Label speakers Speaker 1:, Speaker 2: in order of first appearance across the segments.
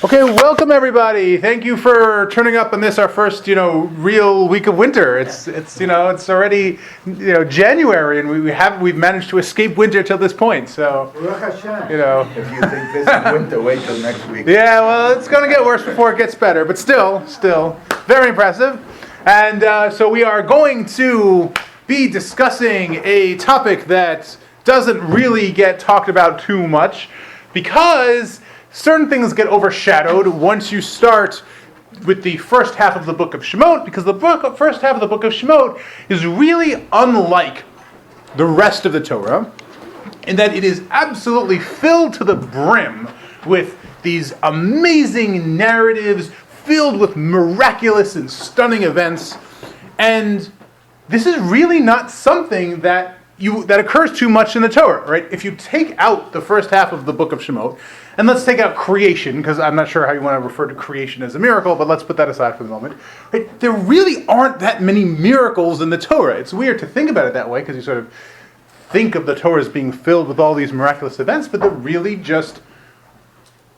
Speaker 1: Okay, welcome everybody. Thank you for turning up on this, our first, real week of winter. It's already, January, and we've managed to escape winter till this point. So,
Speaker 2: If you think this is winter, wait till next week.
Speaker 1: Yeah, well, it's going to get worse before it gets better, but still, very impressive. And so we are going to be discussing a topic that doesn't really get talked about too much because certain things get overshadowed once you start with the first half of the book of Shemot, because the first half of the book of Shemot is really unlike the rest of the Torah in that it is absolutely filled to the brim with these amazing narratives filled with miraculous and stunning events. And this is really not something that occurs too much in the Torah, right? If you take out the first half of the book of Shemot, and let's take out creation, because I'm not sure how you want to refer to creation as a miracle, but let's put that aside for the moment. Right? There really aren't that many miracles in the Torah. It's weird to think about it that way, because you sort of think of the Torah as being filled with all these miraculous events, but there really just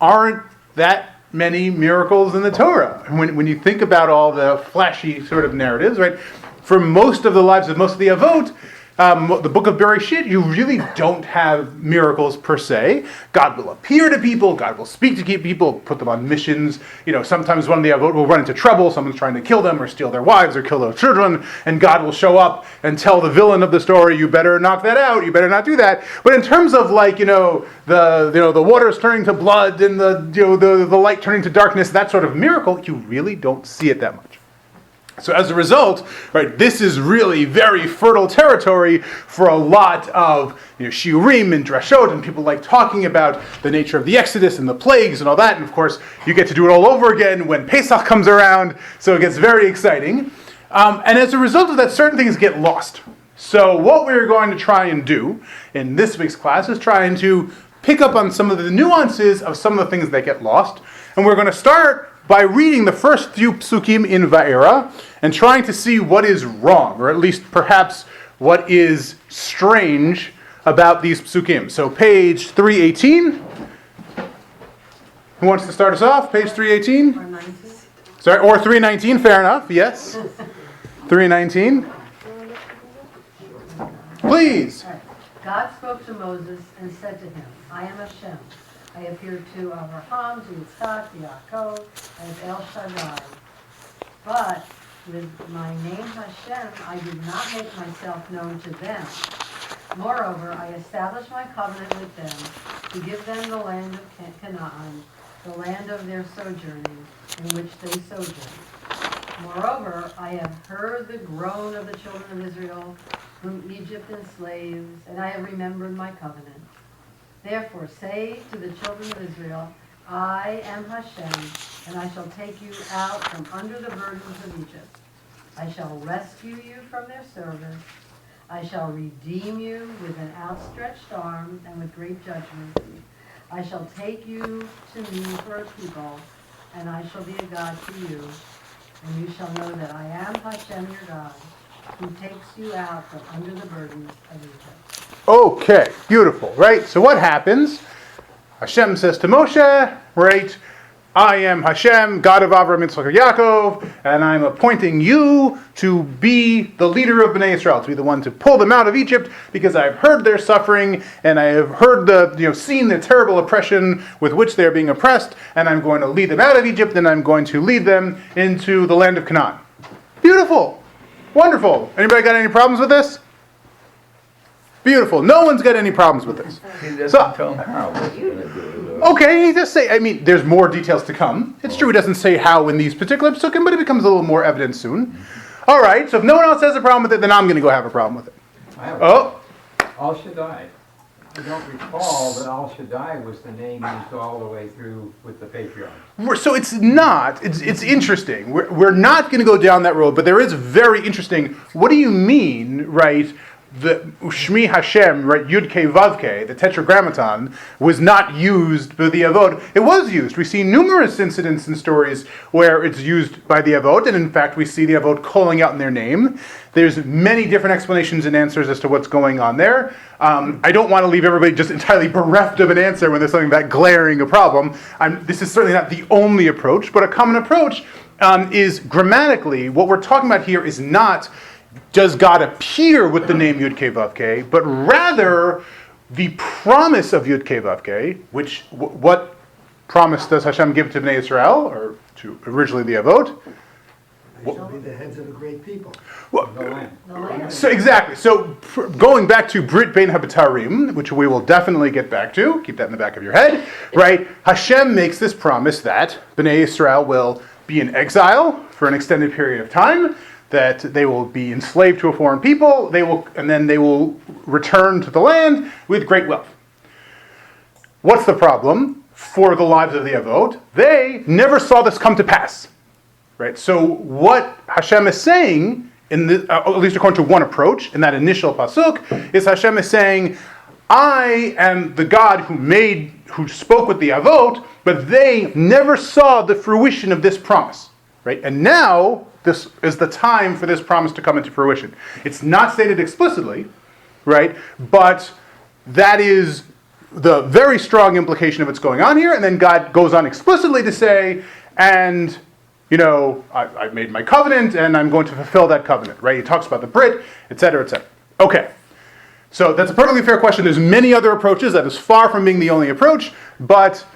Speaker 1: aren't that many miracles in the Torah. When you think about all the flashy sort of narratives, right? For most of the lives of most of the Avot, the book of Bereshit, you really don't have miracles per se. God will appear to people, God will speak to people, put them on missions. Sometimes one of the Avot will run into trouble, someone's trying to kill them or steal their wives or kill their children, and God will show up and tell the villain of the story, you better knock that out, you better not do that. But in terms of the waters turning to blood and the light turning to darkness, that sort of miracle, you really don't see it that much. So as a result, right, this is really very fertile territory for a lot of shiurim and drashot, and people like talking about the nature of the Exodus and the plagues and all that. And of course, you get to do it all over again when Pesach comes around, so it gets very exciting. And as a result of that, certain things get lost. So what we're going to try and do in this week's class is trying to pick up on some of the nuances of some of the things that get lost. And we're going to start by reading the first few psukim in Vaera and trying to see what is wrong, or at least perhaps what is strange about these psukim. So page 318. Who wants to start us off? Page 318?
Speaker 3: Or 19.
Speaker 1: Sorry, or 319, fair enough, yes. 319. Please.
Speaker 3: God spoke to Moses and said to him, I am Hashem. I appeared to Abraham, to Yitzchak, to Yaakov, as El Shaddai. But with my name Hashem, I did not make myself known to them. Moreover, I established my covenant with them to give them the land of Canaan, the land of their sojourning, in which they sojourned. Moreover, I have heard the groan of the children of Israel, whom Egypt enslaves, and I have remembered my covenant. Therefore say to the children of Israel, I am Hashem, and I shall take you out from under the burdens of Egypt. I shall rescue you from their service. I shall redeem you with an outstretched arm and with great judgment. I shall take you to me for a people, and I shall be a God to you. And you shall know that I am Hashem your God, who takes you out from under the burdens of Egypt.
Speaker 1: Okay, beautiful, right? So what happens? Hashem says to Moshe, right, I am Hashem, God of Avraham, Yitzchak, and Yaakov, and I'm appointing you to be the leader of Bnei Israel, to be the one to pull them out of Egypt, because I've heard their suffering, and I have heard seen the terrible oppression with which they're being oppressed, and I'm going to lead them out of Egypt, and I'm going to lead them into the land of Canaan. Beautiful. Wonderful. Anybody got any problems with this? Beautiful. No one's got any problems with this.
Speaker 2: He doesn't tell him how.
Speaker 1: Okay, he just say, there's more details to come. It's true he doesn't say how in these particular psukim, but it becomes a little more evident soon. All right, so if no one else has a problem with it, then I'm going to go have a problem with it.
Speaker 4: Al Shaddai. I don't recall, but Al Shaddai was the name used all the way through with the patriarchs.
Speaker 1: So it's not. It's interesting. We're not going to go down that road, but there is very interesting. What do you mean, right, the Shmi Hashem, right, Yud Ke Vav Ke, the Tetragrammaton, was not used by the Avot. It was used. We see numerous incidents and stories where it's used by the Avot, and in fact we see the Avot calling out in their name. There's many different explanations and answers as to what's going on there. I don't want to leave everybody just entirely bereft of an answer when there's something that glaring a problem. This is certainly not the only approach, but a common approach is grammatically, what we're talking about here is not does God appear with the name Yud Ke Vav Ke, but rather the promise of Yud Ke Vav Ke, which, what promise does Hashem give to Bnei Israel, or to originally the Avot?
Speaker 5: They shall be the heads of a great people.
Speaker 1: Well,
Speaker 4: The land.
Speaker 3: The land.
Speaker 1: so exactly. So going back to Brit Bein HaBetarim, which we will definitely get back to, keep that in the back of your head, right? Hashem makes this promise that Bnei Israel will be in exile for an extended period of time, that they will be enslaved to a foreign people, and then they will return to the land with great wealth. What's the problem for the lives of the Avot? They never saw this come to pass, right? So what Hashem is saying, at least according to one approach, in that initial pasuk, is Hashem is saying, I am the God who spoke with the Avot, but they never saw the fruition of this promise, right? And now, this is the time for this promise to come into fruition. It's not stated explicitly, right? But that is the very strong implication of what's going on here. And then God goes on explicitly to say, and, I've made my covenant, and I'm going to fulfill that covenant, right? He talks about the Brit, etc., etc. Okay. So that's a perfectly fair question. There's many other approaches. That is far from being the only approach. But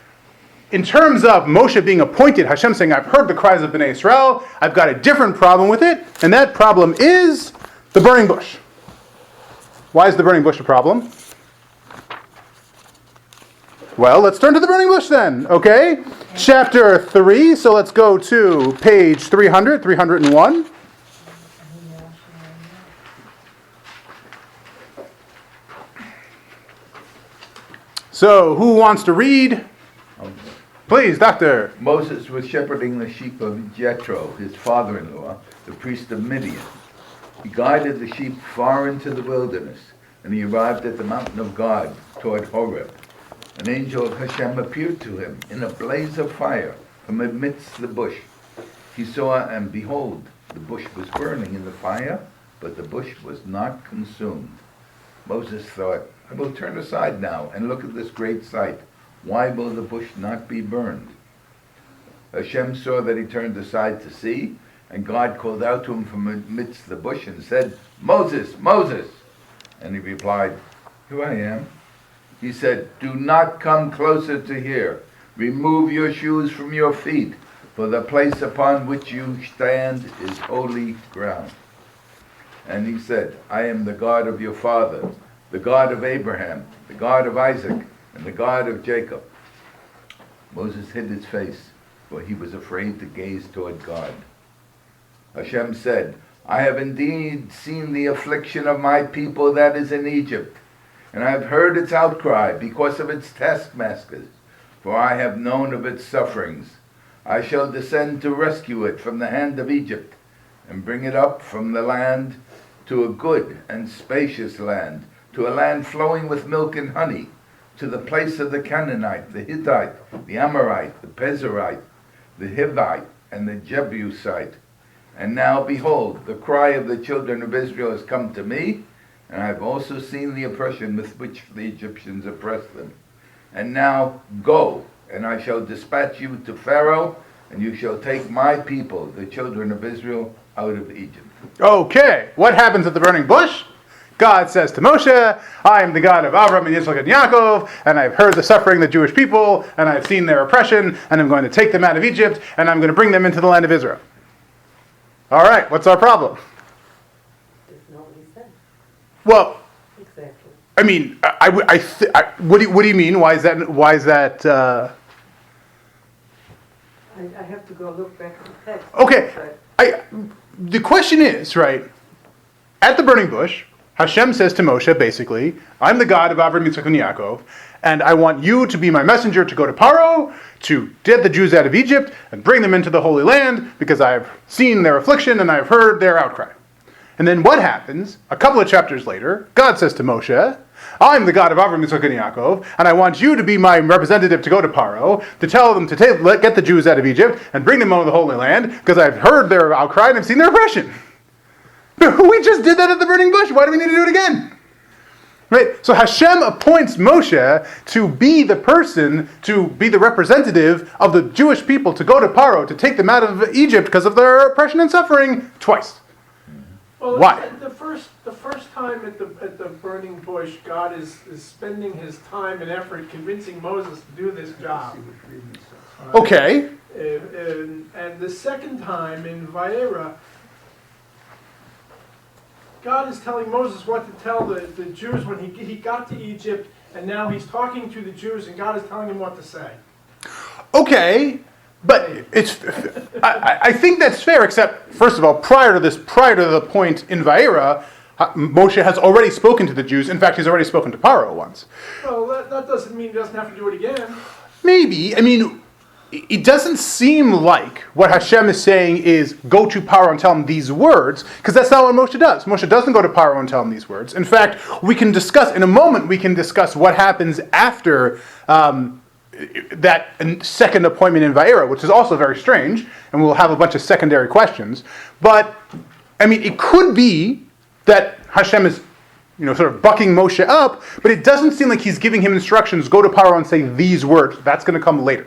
Speaker 1: in terms of Moshe being appointed, Hashem saying, I've heard the cries of Bnei Israel, I've got a different problem with it, and that problem is the burning bush. Why is the burning bush a problem? Well, let's turn to the burning bush then, okay? Chapter 3, so let's go to page 301. So, who wants to read? Please, Doctor.
Speaker 2: Moses was shepherding the sheep of Jethro, his father-in-law, the priest of Midian. He guided the sheep far into the wilderness, and he arrived at the mountain of God toward Horeb. An angel of Hashem appeared to him in a blaze of fire from amidst the bush. He saw, and behold, the bush was burning in the fire, but the bush was not consumed. Moses thought, I will turn aside now and look at this great sight. Why will the bush not be burned? Hashem saw that he turned aside to see, and God called out to him from amidst the bush and said, Moses, Moses! And he replied, Here I am. He said, Do not come closer to here. Remove your shoes from your feet, for the place upon which you stand is holy ground. And he said, I am the God of your father, the God of Abraham, the God of Isaac, and the God of Jacob. Moses hid his face, for he was afraid to gaze toward God. Hashem said, I have indeed seen the affliction of my people that is in Egypt, and I have heard its outcry because of its taskmasters, for I have known of its sufferings. I shall descend to rescue it from the hand of Egypt, and bring it up from the land to a good and spacious land, to a land flowing with milk and honey, to the place of the Canaanite, the Hittite, the Amorite, the Pezerite, the Hivite, and the Jebusite. And now, behold, the cry of the children of Israel has come to me, and I have also seen the oppression with which the Egyptians oppressed them. And now, go, and I shall dispatch you to Pharaoh, and you shall take my people, the children of Israel, out of Egypt.
Speaker 1: Okay, what happens at the burning bush? God says to Moshe, I am the God of Abraham and Yitzchak and Yaakov, and I've heard the suffering of the Jewish people, and I've seen their oppression, and I'm going to take them out of Egypt, and I'm going to bring them into the land of Israel. All right, what's our problem?
Speaker 6: That's not what he said.
Speaker 1: Well,
Speaker 6: Exactly.
Speaker 1: I mean, what do you mean? Why is that?
Speaker 6: I have to go look back at the text.
Speaker 1: Okay,
Speaker 6: But
Speaker 1: the question is, right, at the burning bush, Hashem says to Moshe, basically, I'm the God of Avraham, Yitzchak, and Yaakov, and I want you to be my messenger to go to Paro, to get the Jews out of Egypt, and bring them into the Holy Land, because I have seen their affliction and I have heard their outcry. And then what happens? A couple of chapters later, God says to Moshe, I'm the God of Avraham, Yitzchak, and Yaakov, and I want you to be my representative to go to Paro, to tell them to get the Jews out of Egypt and bring them over the Holy Land, because I've heard their outcry and I've seen their oppression. We just did that at the burning bush. Why do we need to do it again? Right? So Hashem appoints Moshe to be the person, to be the representative of the Jewish people to go to Paro, to take them out of Egypt because of their oppression and suffering twice.
Speaker 7: Well,
Speaker 1: Why?
Speaker 7: The first time at the burning bush, God is spending his time and effort convincing Moses to do this job.
Speaker 1: Okay.
Speaker 7: And the second time in Vaera, God is telling Moses what to tell the Jews when he got to Egypt, and now he's talking to the Jews, and God is telling him what to say.
Speaker 1: Okay, but I think that's fair, except, first of all, prior to the point in Vaera, Moshe has already spoken to the Jews. In fact, he's already spoken to Paro once.
Speaker 7: Well, that doesn't mean he doesn't have to do it again.
Speaker 1: Maybe. I mean, it doesn't seem like what Hashem is saying is go to Paro and tell him these words, because that's not what Moshe does. Moshe doesn't go to Paro and tell him these words. In fact, in a moment, we can discuss what happens after that second appointment in Vaera, which is also very strange, and we'll have a bunch of secondary questions. But, I mean, it could be that Hashem is, sort of bucking Moshe up, but it doesn't seem like he's giving him instructions, go to Paro and say these words. That's going to come later.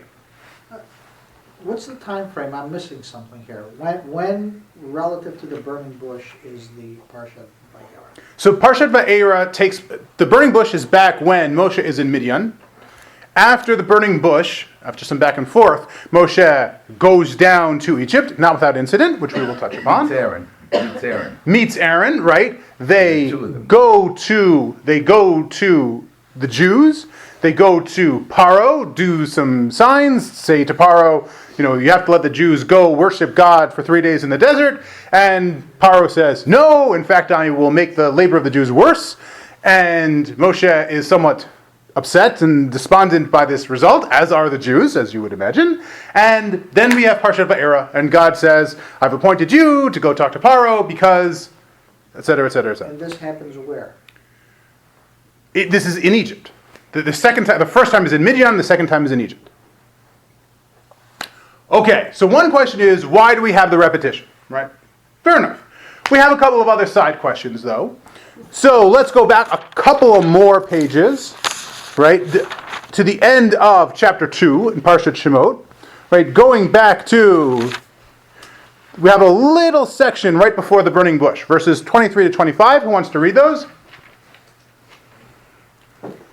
Speaker 8: What's the time frame? I'm missing something here. When relative to the burning bush, is the Parshat Vaera?
Speaker 1: So Parshat Vaera the burning bush is back when Moshe is in Midian. After the burning bush, after some back and forth, Moshe goes down to Egypt, not without incident, which we will touch upon. Meets Aaron, right? They go to the Jews. They go to Paro, do some signs, say to Paro, you have to let the Jews go worship God for 3 days in the desert. And Paro says, no, in fact, I will make the labor of the Jews worse. And Moshe is somewhat upset and despondent by this result, as are the Jews, as you would imagine. And then we have Parshat Vaera, and God says, I've appointed you to go talk to Paro because, etc., etc., etc.
Speaker 8: And this happens where?
Speaker 1: This is in Egypt. The second time, the first time is in Midian, the second time is in Egypt. Okay, so one question is, why do we have the repetition, right? Fair enough. We have a couple of other side questions, though. So let's go back a couple of more pages, right, to the end of chapter 2 in Parshat Shemot, right, going back to, we have a little section right before the burning bush, verses 23 to 25. Who wants to read those?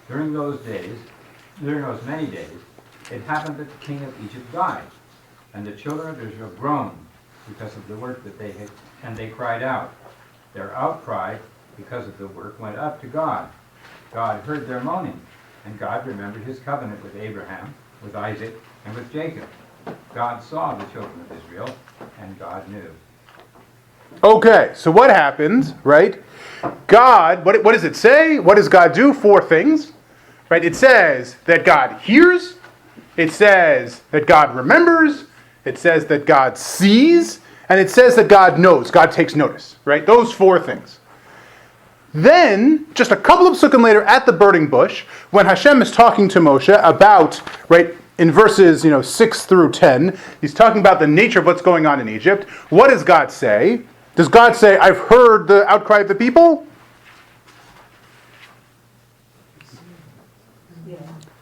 Speaker 4: During those many days, it happened that the king of Egypt died, and the children of Israel groaned because of the work that they had, and they cried out. Their outcry because of the work went up to God. God heard their moaning, and God remembered his covenant with Abraham, with Isaac, and with Jacob. God saw the children of Israel, and God knew.
Speaker 1: Okay, so what happens, right? God, what does it say? What does God do? 4 things. Right? It says that God hears, it says that God remembers, it says that God sees, and it says that God knows, God takes notice, right? Those 4 things. Then, just a couple of psukim later at the burning bush, when Hashem is talking to Moshe about, right, in verses 6 through 10, he's talking about the nature of what's going on in Egypt. What does God say? Does God say, I've heard the outcry of the people?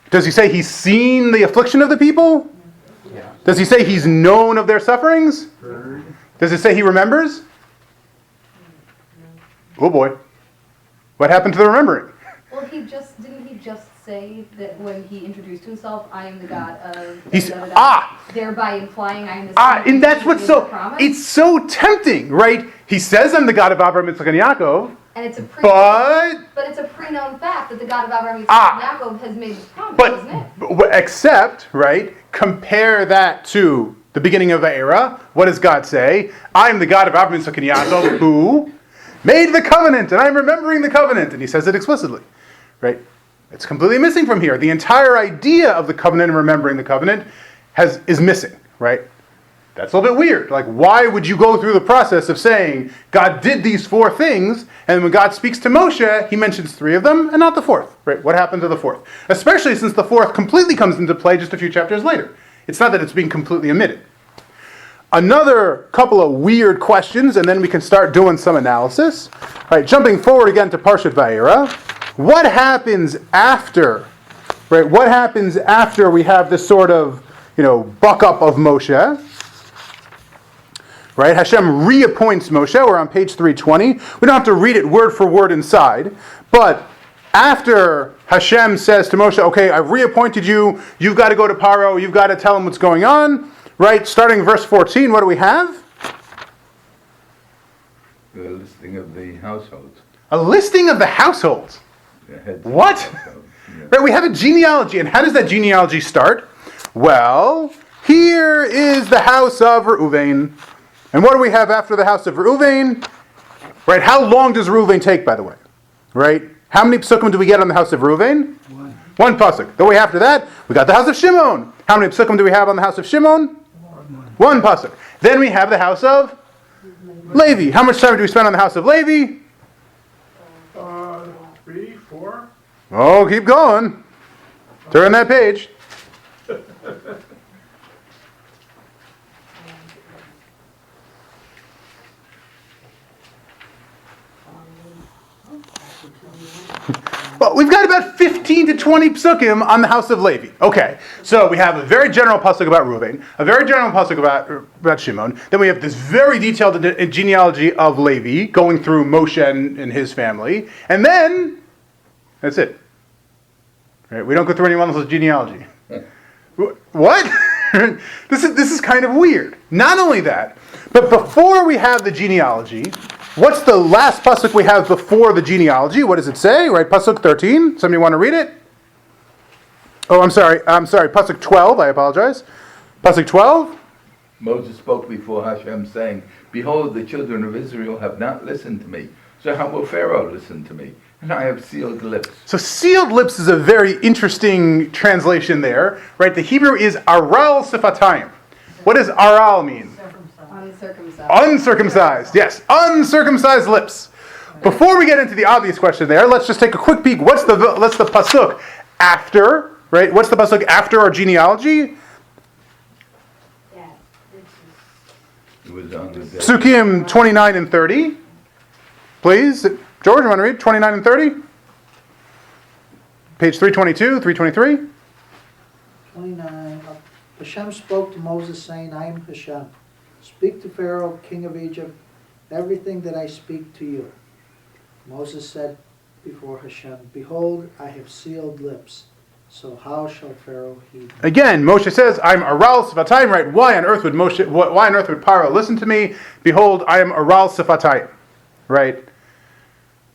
Speaker 1: Does he say he's seen the affliction of the people?
Speaker 4: Yeah.
Speaker 1: Does he say he's known of their sufferings? Does it say he remembers? Oh boy. What happened to the remembering?
Speaker 9: Well, didn't he just say that when he introduced himself, I am the God of
Speaker 1: He's
Speaker 9: thereby implying I am the
Speaker 1: and that's what's so
Speaker 9: promise?
Speaker 1: it's so tempting, right? He says I'm the God of Abraham, Yitzchak, and Yaakov,
Speaker 9: And it's a
Speaker 1: but
Speaker 9: it's a pre-known fact that the God of Abraham, Yitzchak, and Yaakov has made this promise, isn't it?
Speaker 1: but except, right, compare that to the beginning of Vaera. What does God say? I'm the God of Abraham, Yitzchak, and Yaakov, who made the covenant, and I'm remembering the covenant. And he says it explicitly, right? It's completely missing from here. The entire idea of the covenant and remembering the covenant is missing, right? That's a little bit weird. Like, why would you go through the process of saying God did these 4 things, and when God speaks to Moshe, he mentions 3 of them and not the 4th, right? What happened to the 4th? Especially since the 4th completely comes into play just a few chapters later. It's not that it's being completely omitted. Another couple of weird questions, and then we can start doing some analysis. All right, jumping forward again to Parshat Vaera. What happens after, right? What happens after we have this sort of, buck up of Moshe? Right? Hashem reappoints Moshe. We're on page 320. We don't have to read it word for word inside. But after Hashem says to Moshe, okay, I've reappointed you. You've got to go to Paro. You've got to tell him what's going on. Right? Starting verse 14, what do we have?
Speaker 2: The listing of the households.
Speaker 1: A listing of the households.
Speaker 2: The heads of
Speaker 1: What?
Speaker 2: the households, yeah.
Speaker 1: Right? We have a genealogy. And how does that genealogy start? Well, here is the house of Reuven. And what do we have after the house of Reuven? Right? How long does Reuven take, by the way? Right? How many psukim do we get on the house of Reuven? One pasuk. The way after that, we got the house of Shimon. How many psukim do we have on the house of Shimon? One pasuk. Then we have the house of Levi. How much time do we spend on the house of Levi?
Speaker 7: 3, 4.
Speaker 1: Oh, keep going. Turn that page. Well, we've got about 15 to 20 psukim on the house of Levi. Okay, so we have a very general pasuk about Reuven, a very general pasuk about Shimon. Then we have this very detailed genealogy of Levi going through Moshe and his family, and then that's it. Right? We don't go through anyone else's genealogy. What? This is kind of weird. Not only that, but before we have the genealogy, what's the last pasuk we have before the genealogy? What does it say? Right, pasuk 13. Somebody want to read it? Oh, I'm sorry. Pasuk 12. I apologize. Pasuk 12.
Speaker 2: Moses spoke before Hashem, saying, "Behold, the children of Israel have not listened to me. So how will Pharaoh listen to me? And I have sealed lips."
Speaker 1: So sealed lips is a very interesting translation there, right? The Hebrew is aral sifatayim. What does aral mean?
Speaker 9: Uncircumcised.
Speaker 1: Uncircumcised, yes, uncircumcised lips. Before we get into the obvious question there, let's just take a quick peek. What's the pasuk after, right? What's the pasuk after our genealogy?
Speaker 2: It was on the day.
Speaker 1: Psukim 29 and 30. Please, George, you want to read 29 and 30? Page 322, 323.
Speaker 8: 29. Hashem spoke to Moses, saying, I am Hashem. Speak to Pharaoh, king of Egypt, everything that I speak to you. Moses said before Hashem, Behold, I have sealed lips. So how shall Pharaoh heed me?
Speaker 1: Again, Moshe says, I'm aral sifatayim, right? Why on earth would Paro listen to me? Behold, I am aral sifatayim, right?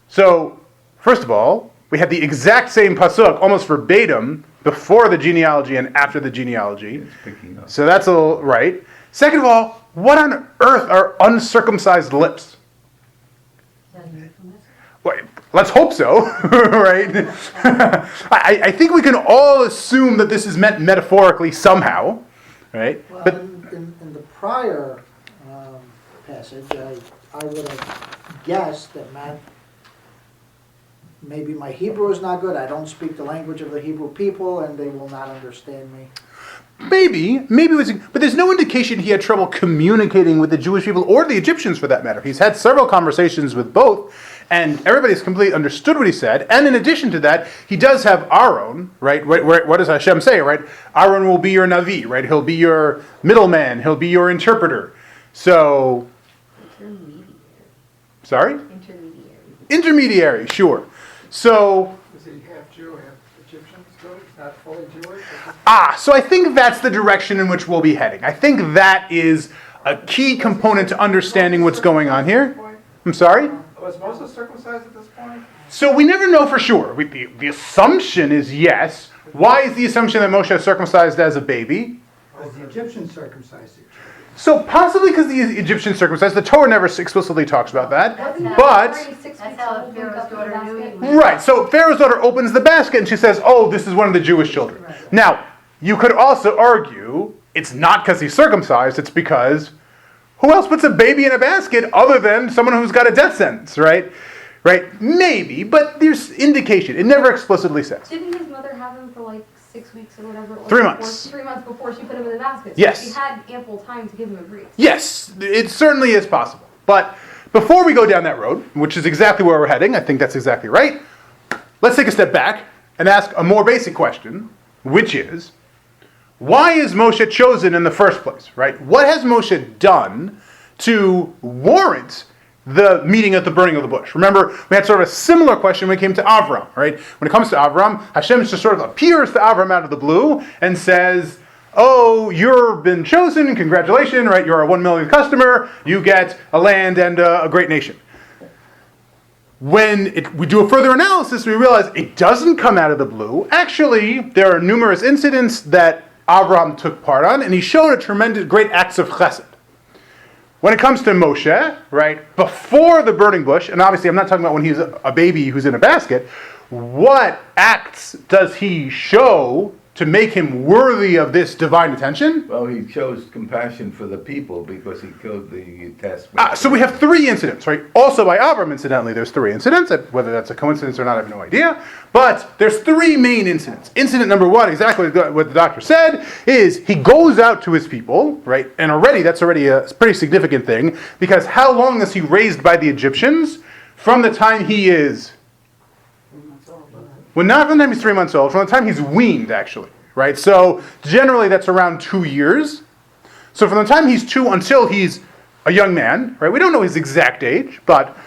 Speaker 1: So, first of all, we have the exact same pasuk, almost verbatim, before the genealogy and after the genealogy.
Speaker 2: It's picking up.
Speaker 1: So that's a little, right? Second of all, what on earth are uncircumcised lips?
Speaker 3: Is that a euphemism?
Speaker 1: Well, let's hope so, right? I think we can all assume that this is meant metaphorically somehow, right?
Speaker 8: Well,
Speaker 1: But
Speaker 8: in the prior passage, I would have guessed that meant maybe my Hebrew is not good. I don't speak the language of the Hebrew people, and they will not understand me.
Speaker 1: maybe it was, but there's no indication he had trouble communicating with the Jewish people or the Egyptians for that matter. He's had several conversations with both, and everybody's completely understood what he said. And in addition to that, he does have Aaron, right? What does Hashem say, right? Aaron will be your Navi, right? He'll be your middleman. He'll be your interpreter. So, sorry? Intermediary, sure. So,
Speaker 5: Is he half Jew, half Egyptian still? He's not fully Jewish?
Speaker 1: so I think that's the direction in which we'll be heading. I think that is a key component to understanding what's going on here. I'm sorry?
Speaker 7: Was Moses circumcised at this point?
Speaker 1: So we never know for sure. The assumption is yes. Why is the assumption that Moshe is circumcised as a baby?
Speaker 5: Was the Egyptian circumcised?
Speaker 1: So possibly because the Egyptian circumcised. The Torah never explicitly talks about that. But,
Speaker 3: That's how the Pharaoh's daughter knew he was.
Speaker 1: right, so Pharaoh's daughter opens the basket and she says, oh, this is one of the Jewish children.
Speaker 3: Right.
Speaker 1: Now, you could also argue it's not because he's circumcised, it's because who else puts a baby in a basket other than someone who's got a death sentence, right? Right? Maybe, but there's indication. It never explicitly says.
Speaker 9: Didn't his mother have him for like 6 weeks or whatever? It was
Speaker 1: 3 months.
Speaker 9: 3 months before she put him in the basket. So
Speaker 1: Yes.
Speaker 9: she had ample time to give him a brief.
Speaker 1: Yes, it certainly is possible. But before we go down that road, which is exactly where we're heading, I think that's exactly right, let's take a step back and ask a more basic question, which is, why is Moshe chosen in the first place, right? What has Moshe done to warrant the meeting at the burning of the bush? Remember, we had sort of a similar question when it came to Avram, right? When it comes to Avram, Hashem just sort of appears to Avram out of the blue and says, oh, you've been chosen, congratulations, right? You're a 1 millionth customer, you get a land and a great nation. When we do a further analysis, we realize it doesn't come out of the blue. Actually, there are numerous incidents that Abraham took part on, and he's shown a tremendous, great acts of chesed. When it comes to Moshe, right, before the burning bush, and obviously I'm not talking about when he's a baby who's in a basket, what acts does he show to make him worthy of this divine attention?
Speaker 2: Well, he shows compassion for the people because he killed the taskmaster.
Speaker 1: So we have 3 incidents, right? Also by Abram, incidentally, there's 3 incidents. Whether that's a coincidence or not, I have no idea. But there's 3 main incidents. Incident number 1, exactly what the doctor said, is he goes out to his people, right? And that's already a pretty significant thing, because how long is he raised by the Egyptians? From the time he is... Well, not from the time he's 3 months old, from the time he's weaned, actually, right? So generally that's around 2 years. So from the time he's 2 until he's a young man, right? We don't know his exact age, but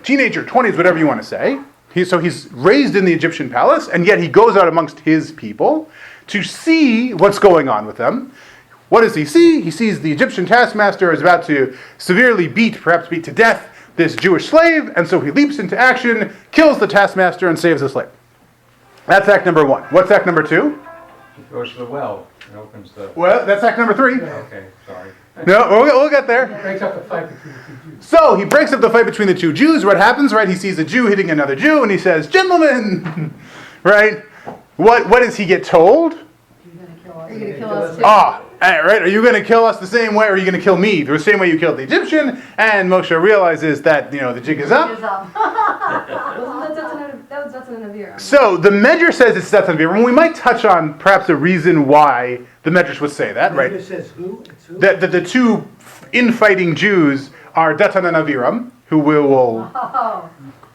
Speaker 1: teenager, 20s, whatever you want to say. He's raised in the Egyptian palace, and yet he goes out amongst his people to see what's going on with them. What does he see? He sees the Egyptian taskmaster is about to severely perhaps beat to death, this Jewish slave, and so he leaps into action, kills the taskmaster, and saves the slave. That's act number 1. What's act number 2?
Speaker 4: He goes to the well and opens the...
Speaker 1: Well, that's act number 3.
Speaker 4: Okay, sorry.
Speaker 1: No, we'll get there.
Speaker 5: Breaks up the fight between the 2 Jews.
Speaker 1: So he breaks up the fight between the 2 Jews. What happens, right? He sees a Jew hitting another Jew, and he says, "Gentlemen," right? What does he get told?
Speaker 3: You're gonna kill us.
Speaker 9: Are you going to kill us too?
Speaker 1: Right? Are you going to kill us the same way, or are you going to kill me the same way you killed the Egyptian? And Moshe realizes that the jig is up.
Speaker 9: That was Zetzan and Avira.
Speaker 1: So the Medrash says it's Zetzan and Avira, and we might touch on perhaps a reason why the Medrash would say that, right?
Speaker 8: It says who? It's who?
Speaker 1: That the 2 infighting Jews are Datan and Aviram, who we will
Speaker 3: Oh,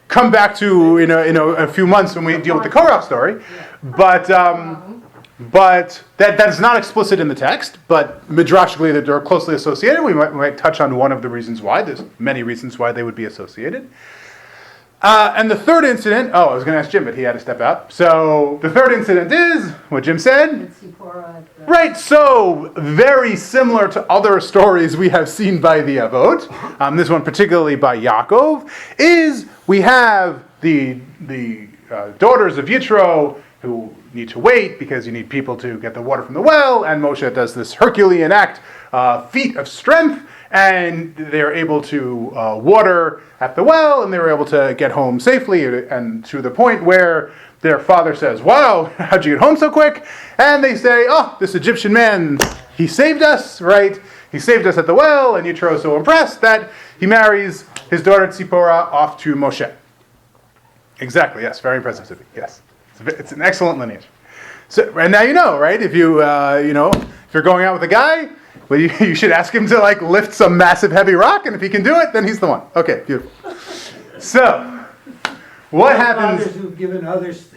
Speaker 1: come back to in a few months when we deal with the Korach story. But that is not explicit in the text, but midrashically that they're closely associated. We might touch on one of the reasons why. There's many reasons why they would be associated. And the third incident, I was going to ask Jim, but he had to step out. So the third incident is what Jim said.
Speaker 3: it's Zipporah.
Speaker 1: Right, so very similar to other stories we have seen by the Avot, this one particularly by Yaakov, is we have the daughters of Yitro who need to wait because you need people to get the water from the well, and Moshe does this Herculean act, feat of strength, and they're able to water at the well, and they were able to get home safely, and to the point where their father says, "Wow, how'd you get home so quick?" And they say, "Oh, this Egyptian man, he saved us, right? He saved us at the well," and Yitro is so impressed that he marries his daughter Tzipporah off to Moshe. Exactly, yes, very impressive to me, yes. It's an excellent lineage. So, and now you know, right? If you, if you're going out with a guy, well, you should ask him to lift some massive heavy rock, and if he can do it, then he's the one. Okay, beautiful. So, what happens?
Speaker 10: Fathers who've given others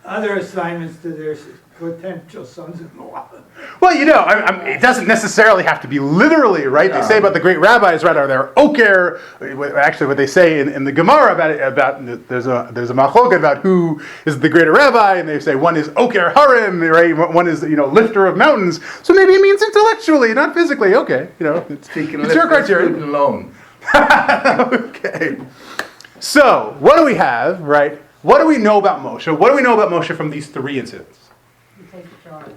Speaker 10: other assignments to their potential sons-in-law.
Speaker 1: Well, it doesn't necessarily have to be literally, right? They say about the great rabbis, right? Are there oker? Actually, what they say in the Gemara about there's a machlok about who is the greater rabbi, and they say one is oker harim, right? One is lifter of mountains. So maybe it means intellectually, not physically. Okay, it's your criteria.
Speaker 2: Alone.
Speaker 1: Okay. So what do we have, right? What do we know about Moshe? What do we know about Moshe from these 3 incidents?
Speaker 3: You take the charge.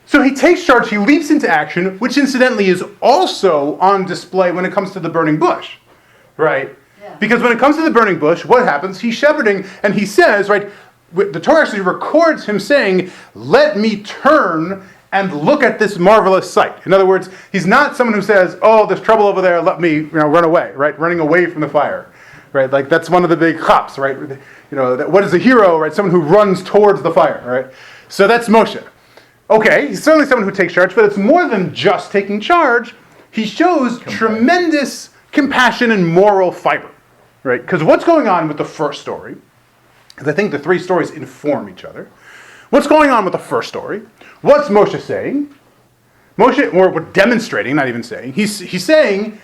Speaker 1: So he takes charge, he leaps into action, which incidentally is also on display when it comes to the burning bush, right?
Speaker 3: Yeah.
Speaker 1: Because when it comes to the burning bush, what happens? He's shepherding, and he says, right, the Torah actually records him saying, "Let me turn and look at this marvelous sight. In other words, he's not someone who says, oh, there's trouble over there, let me run away, right? Running away from the fire, right? Like that's one of the big chops, right? What is a hero, right? Someone who runs towards the fire, right? So that's Moshe. Okay, he's certainly someone who takes charge, but it's more than just taking charge. He shows tremendous compassion and moral fiber, right? Because what's going on with the first story, because I think the three stories inform each other. What's going on with the first story? What's Moshe saying? Moshe, or we're demonstrating, not even saying, he's saying,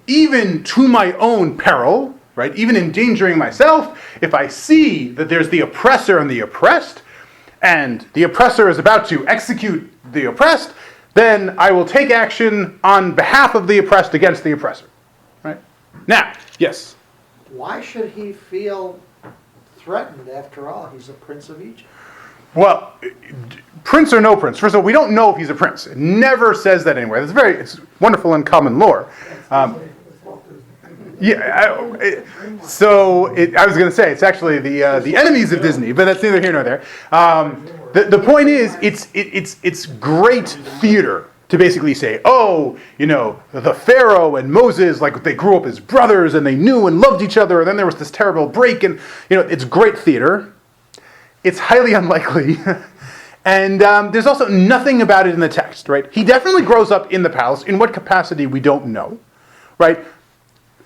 Speaker 1: even to my own peril, right? Even endangering myself, if I see that there's the oppressor and the oppressed, and the oppressor is about to execute the oppressed, then I will take action on behalf of the oppressed against the oppressor. Right? Now, yes?
Speaker 8: Why should he feel threatened? After all, he's a prince of Egypt.
Speaker 1: Well, prince or no prince. First of all, we don't know if he's a prince. It never says that anywhere. It's wonderful in common lore. I was going to say it's actually the enemies of Disney, but that's neither here nor there. The point is, it's great theater to basically say, the Pharaoh and Moses, like they grew up as brothers and they knew and loved each other, and then there was this terrible break, and it's great theater. It's highly unlikely. And there's also nothing about it in the text, right? He definitely grows up in the palace. In what capacity, we don't know, right?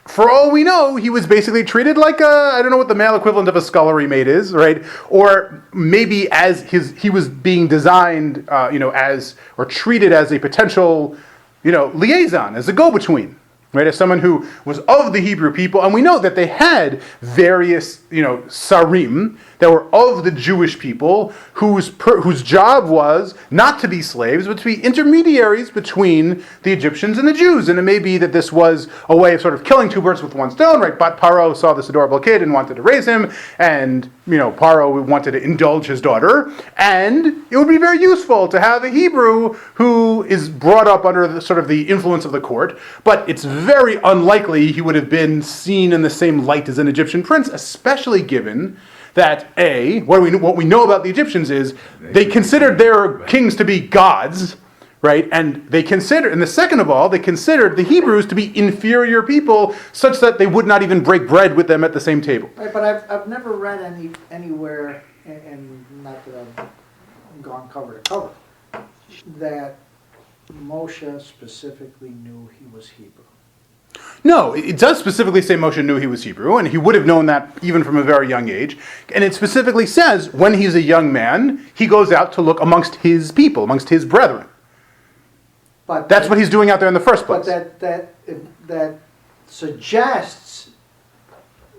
Speaker 1: For all we know, he was basically treated like I don't know what the male equivalent of a scullery maid is, right? Or maybe as he was being designed, or treated as a potential, liaison, as a go-between, right? As someone who was of the Hebrew people. And we know that they had various, sarim that were of the Jewish people whose job was not to be slaves, but to be intermediaries between the Egyptians and the Jews. And it may be that this was a way of sort of killing two birds with one stone, right? But Paro saw this adorable kid and wanted to raise him, and, Paro wanted to indulge his daughter. And it would be very useful to have a Hebrew who is brought up under the influence of the court, but it's very unlikely he would have been seen in the same light as an Egyptian prince, especially given that what we know about the Egyptians is they considered their kings to be gods, right? And the second of all, they considered the Hebrews to be inferior people, such that they would not even break bread with them at the same table.
Speaker 8: Right, but I've never read anywhere, and not that I've gone cover to cover, that Moshe specifically knew he was Hebrew.
Speaker 1: No, it does specifically say Moshe knew he was Hebrew, and he would have known that even from a very young age. And it specifically says when he's a young man, he goes out to look amongst his people, amongst his brethren. But that's what he's doing out there in the first place.
Speaker 8: But that suggests,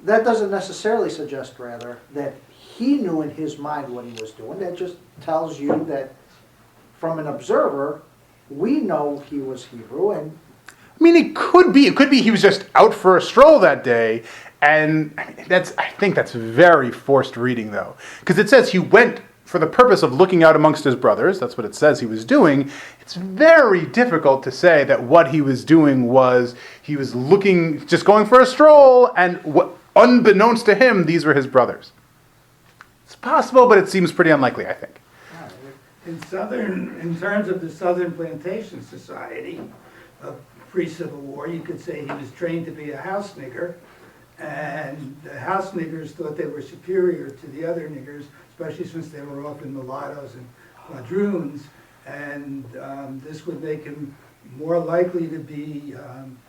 Speaker 8: that doesn't necessarily suggest, rather, that he knew in his mind what he was doing. That just tells you that from an observer, we know he was Hebrew, and
Speaker 1: it could be he was just out for a stroll that day, and I think that's very forced reading, though. Because it says he went for the purpose of looking out amongst his brothers. That's what it says he was doing. It's very difficult to say that what he was doing was he was looking, just going for a stroll, and unbeknownst to him, these were his brothers. It's possible, but it seems pretty unlikely, I think.
Speaker 10: In terms of the Southern Plantation Society, pre-Civil War, you could say he was trained to be a house nigger, and the house niggers thought they were superior to the other niggers, especially since they were often mulattoes and quadroons, and this would make him more likely to be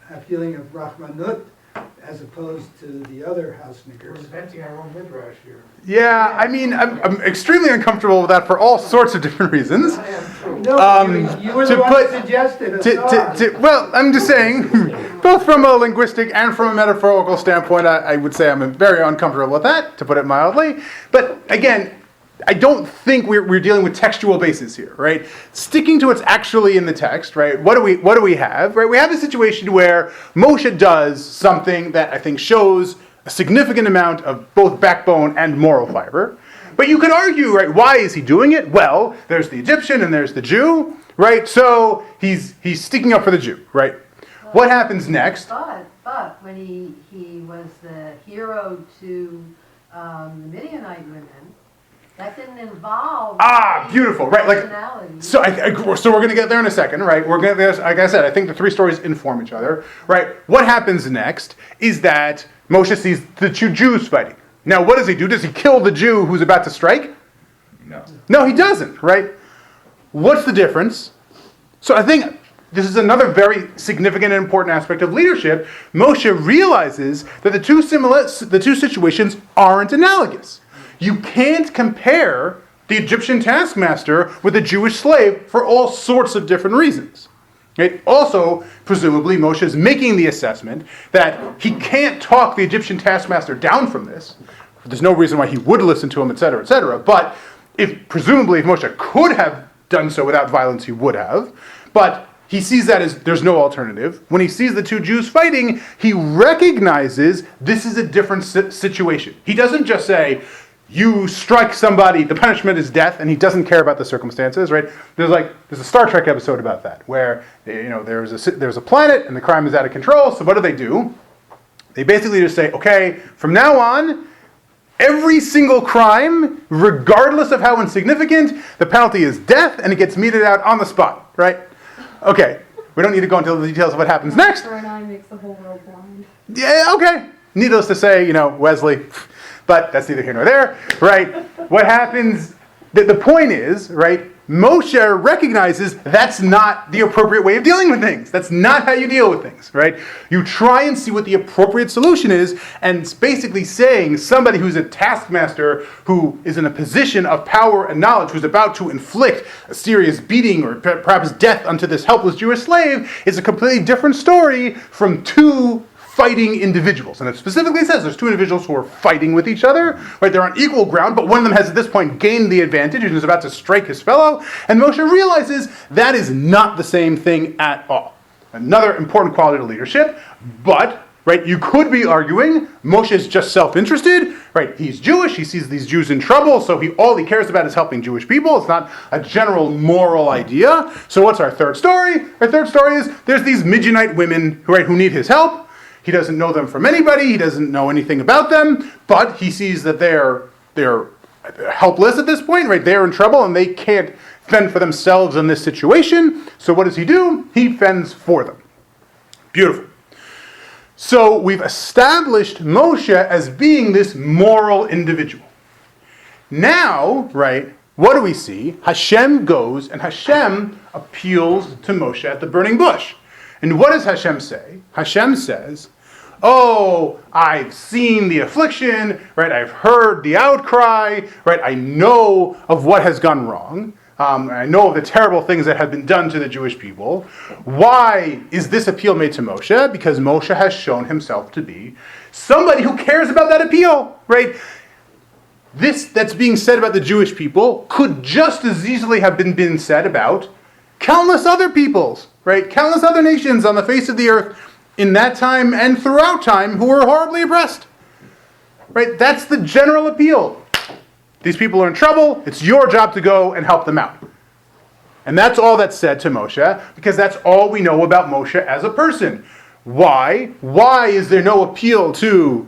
Speaker 10: a feeling of Rahmanut as opposed to the other house niggers.
Speaker 5: We're inventing our own midrash here.
Speaker 1: Yeah, I'm extremely uncomfortable with that for all sorts of different reasons.
Speaker 10: No, you were the one who suggested it.
Speaker 1: Well, I'm just saying, both from a linguistic and from a metaphorical standpoint, I would say I'm very uncomfortable with that, to put it mildly. But again, I don't think we're dealing with textual basis here, right? Sticking to what's actually in the text, right? What do we have, right? We have a situation where Moshe does something that I think shows a significant amount of both backbone and moral fiber. But you could argue, right, why is he doing it? Well, there's the Egyptian and there's the Jew, right? So he's sticking up for the Jew, right? What happens next?
Speaker 3: But when he was the hero to the Midianite women, That didn't involve.
Speaker 1: Beautiful, right? Like,
Speaker 3: personality.
Speaker 1: so we're going to get there in a second, right? We're going to, like I said, I think the three stories inform each other, right? What happens next is that Moshe sees the two Jews fighting. Now, what does he do? Does he kill the Jew who's about to strike?
Speaker 2: No.
Speaker 1: No, he doesn't, right? What's the difference? So I think this is another very significant and important aspect of leadership. Moshe realizes that the two situations aren't analogous. You can't compare the Egyptian taskmaster with a Jewish slave for all sorts of different reasons. Right? Also, presumably, Moshe is making the assessment that he can't talk the Egyptian taskmaster down from this. There's no reason why he would listen to him, etc., etc. But presumably, if Moshe could have done so without violence, he would have. But he sees that as there's no alternative. When he sees the two Jews fighting, he recognizes this is a different situation. He doesn't just say, you strike somebody, the punishment is death, and he doesn't care about the circumstances, right? There's a Star Trek episode about that, where there's a planet and the crime is out of control. So what do? They basically just say, okay, from now on, every single crime, regardless of how insignificant, the penalty is death, and it gets meted out on the spot, right? Okay, we don't need to go into the details of what happens next.
Speaker 9: For an eye makes the whole world blind.
Speaker 1: Yeah, okay. Needless to say, Wesley, but that's neither here nor there, right? What happens, the point is, right, Moshe recognizes that's not the appropriate way of dealing with things. That's not how you deal with things, right? You try and see what the appropriate solution is, and it's basically saying somebody who's a taskmaster, who is in a position of power and knowledge, who's about to inflict a serious beating or perhaps death onto this helpless Jewish slave, is a completely different story from two fighting individuals. And it specifically says there's two individuals who are fighting with each other, right? They're on equal ground, but one of them has at this point gained the advantage and is about to strike his fellow. And Moshe realizes that is not the same thing at all. Another important quality of leadership, but, right, you could be arguing Moshe is just self-interested, right? He's Jewish, he sees these Jews in trouble, so all he cares about is helping Jewish people. It's not a general moral idea. So what's our third story? Our third story is there's these Midianite women, right, who need his help. He doesn't know them from anybody. He doesn't know anything about them, but he sees that they're helpless at this point, right? They're in trouble and they can't fend for themselves in this situation. So what does he do? He fends for them. Beautiful. So we've established Moshe as being this moral individual. Now, right, what do we see? Hashem goes and Hashem appeals to Moshe at the burning bush. And what does Hashem say? Hashem says, oh, I've seen the affliction, right? I've heard the outcry, right? I know of what has gone wrong. I know of the terrible things that have been done to the Jewish people. Why is this appeal made to Moshe? Because Moshe has shown himself to be somebody who cares about that appeal, right? This that's being said about the Jewish people could just as easily have been said about countless other peoples, right? Countless other nations on the face of the earth in that time and throughout time who were horribly oppressed, right? That's the general appeal. These people are in trouble. It's your job to go and help them out. And that's all that's said to Moshe, because that's all we know about Moshe as a person. Why? Why is there no appeal to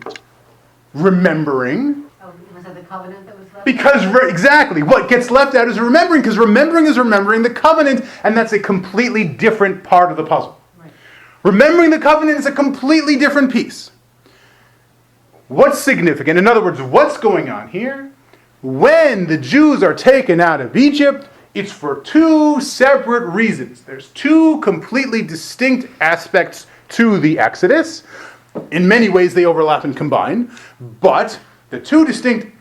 Speaker 1: remembering?
Speaker 3: Oh, was it the covenant that was left?
Speaker 1: Because, exactly, what gets left out is remembering, because remembering is remembering the covenant, and that's a completely different part of the puzzle.
Speaker 3: Right.
Speaker 1: Remembering the covenant is a completely different piece. What's significant? In other words, what's going on here? When the Jews are taken out of Egypt, it's for two separate reasons. There's two completely distinct aspects to the Exodus. In many ways, they overlap and combine, but the two distinct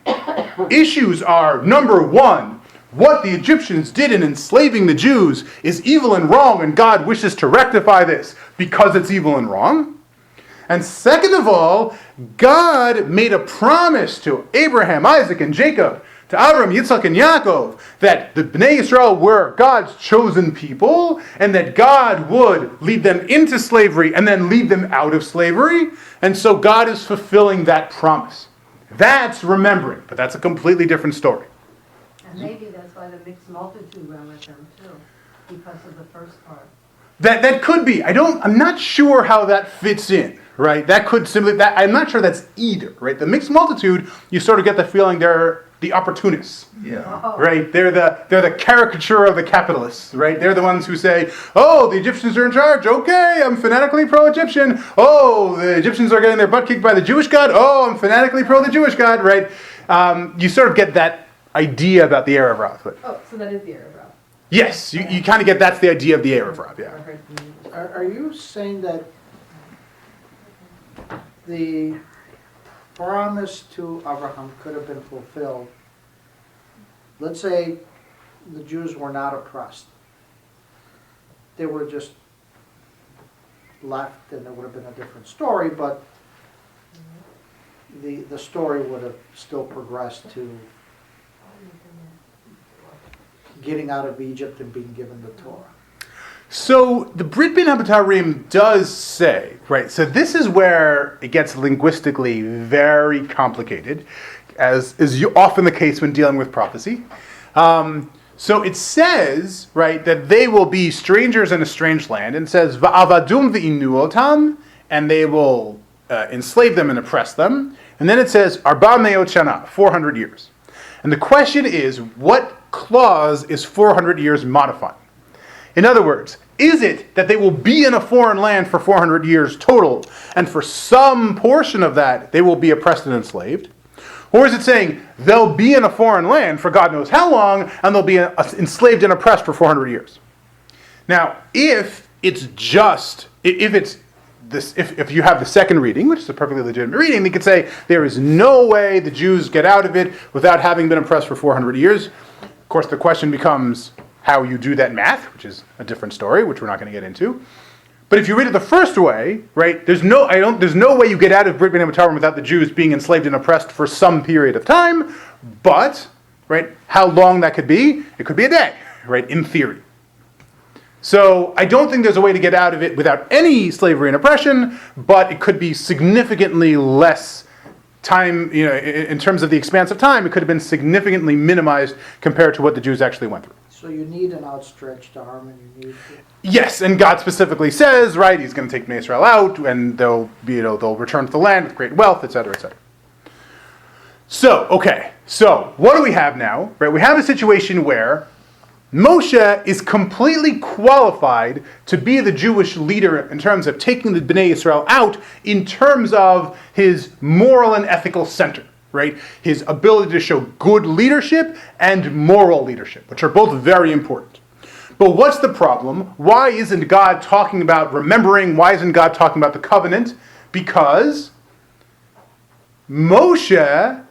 Speaker 1: issues are, number one, what the Egyptians did in enslaving the Jews is evil and wrong, and God wishes to rectify this because it's evil and wrong. And second of all, God made a promise to Abraham, Isaac, and Jacob, to Avram, Yitzchak, and Yaakov, that the Bnei Yisrael were God's chosen people, and that God would lead them into slavery and then lead them out of slavery. And so God is fulfilling that promise. That's remembering, but that's a completely different story.
Speaker 3: And maybe that's why the mixed multitude went with them too, because of the first part.
Speaker 1: That could be. I'm not sure how that fits in, right? That could simply, I'm not sure that's either, right? The mixed multitude, you sort of get the feeling they're the opportunists.
Speaker 2: Yeah.
Speaker 3: Oh.
Speaker 1: Right? They're the caricature of the capitalists, right? They're the ones who say, oh, the Egyptians are in charge. Okay, I'm fanatically pro-Egyptian. Oh, the Egyptians are getting their butt kicked by the Jewish God. Oh, I'm fanatically pro the Jewish God, right? You sort of get that idea about the Erev Rav.
Speaker 9: Oh, so that is the Erev Rav.
Speaker 1: Yes, you kind of get that's the idea of the Erev Rav, yeah.
Speaker 8: Are you saying that the promise to Abraham could have been fulfilled? Let's say the Jews were not oppressed. They were just left, and it would have been a different story, but the story would have still progressed to getting out of Egypt and being given the Torah.
Speaker 1: So the Brit Bin Habatarim does say, right, so this is where it gets linguistically very complicated, as is often the case when dealing with prophecy. So it says, right, that they will be strangers in a strange land, and it says, Va'avadum v'inuotam, and they will enslave them and oppress them. And then it says, Arba meot shana, 400 years. And the question is, what clause is 400 years modifying? In other words, is it that they will be in a foreign land for 400 years total, and for some portion of that they will be oppressed and enslaved? Or is it saying they'll be in a foreign land for God knows how long, and they'll be enslaved and oppressed for 400 years? Now, if it's just, if it's this, if you have the second reading, which is a perfectly legitimate reading, they could say there is no way the Jews get out of it without having been oppressed for 400 years. Of course, the question becomes how you do that math, which is a different story, which we're not going to get into. But if you read it the first way, right, there's no way you get out of Brit Bin Habatarim without the Jews being enslaved and oppressed for some period of time. But, right, how long that could be? It could be a day, right, in theory. So I don't think there's a way to get out of it without any slavery and oppression, but it could be significantly less time, in terms of the expanse of time, it could have been significantly minimized compared to what the Jews actually went through.
Speaker 8: So you need an outstretched arm, and you need
Speaker 1: Yes, and God specifically says, right, He's going to take Bnei Israel out, and they'll return to the land with great wealth, etc., etc. So, okay, so what do we have now? Right, we have a situation where Moshe is completely qualified to be the Jewish leader in terms of taking the Bnei Israel out, in terms of his moral and ethical center. Right? His ability to show good leadership and moral leadership, which are both very important. But what's the problem? Why isn't God talking about remembering? Why isn't God talking about the covenant? Because Moshe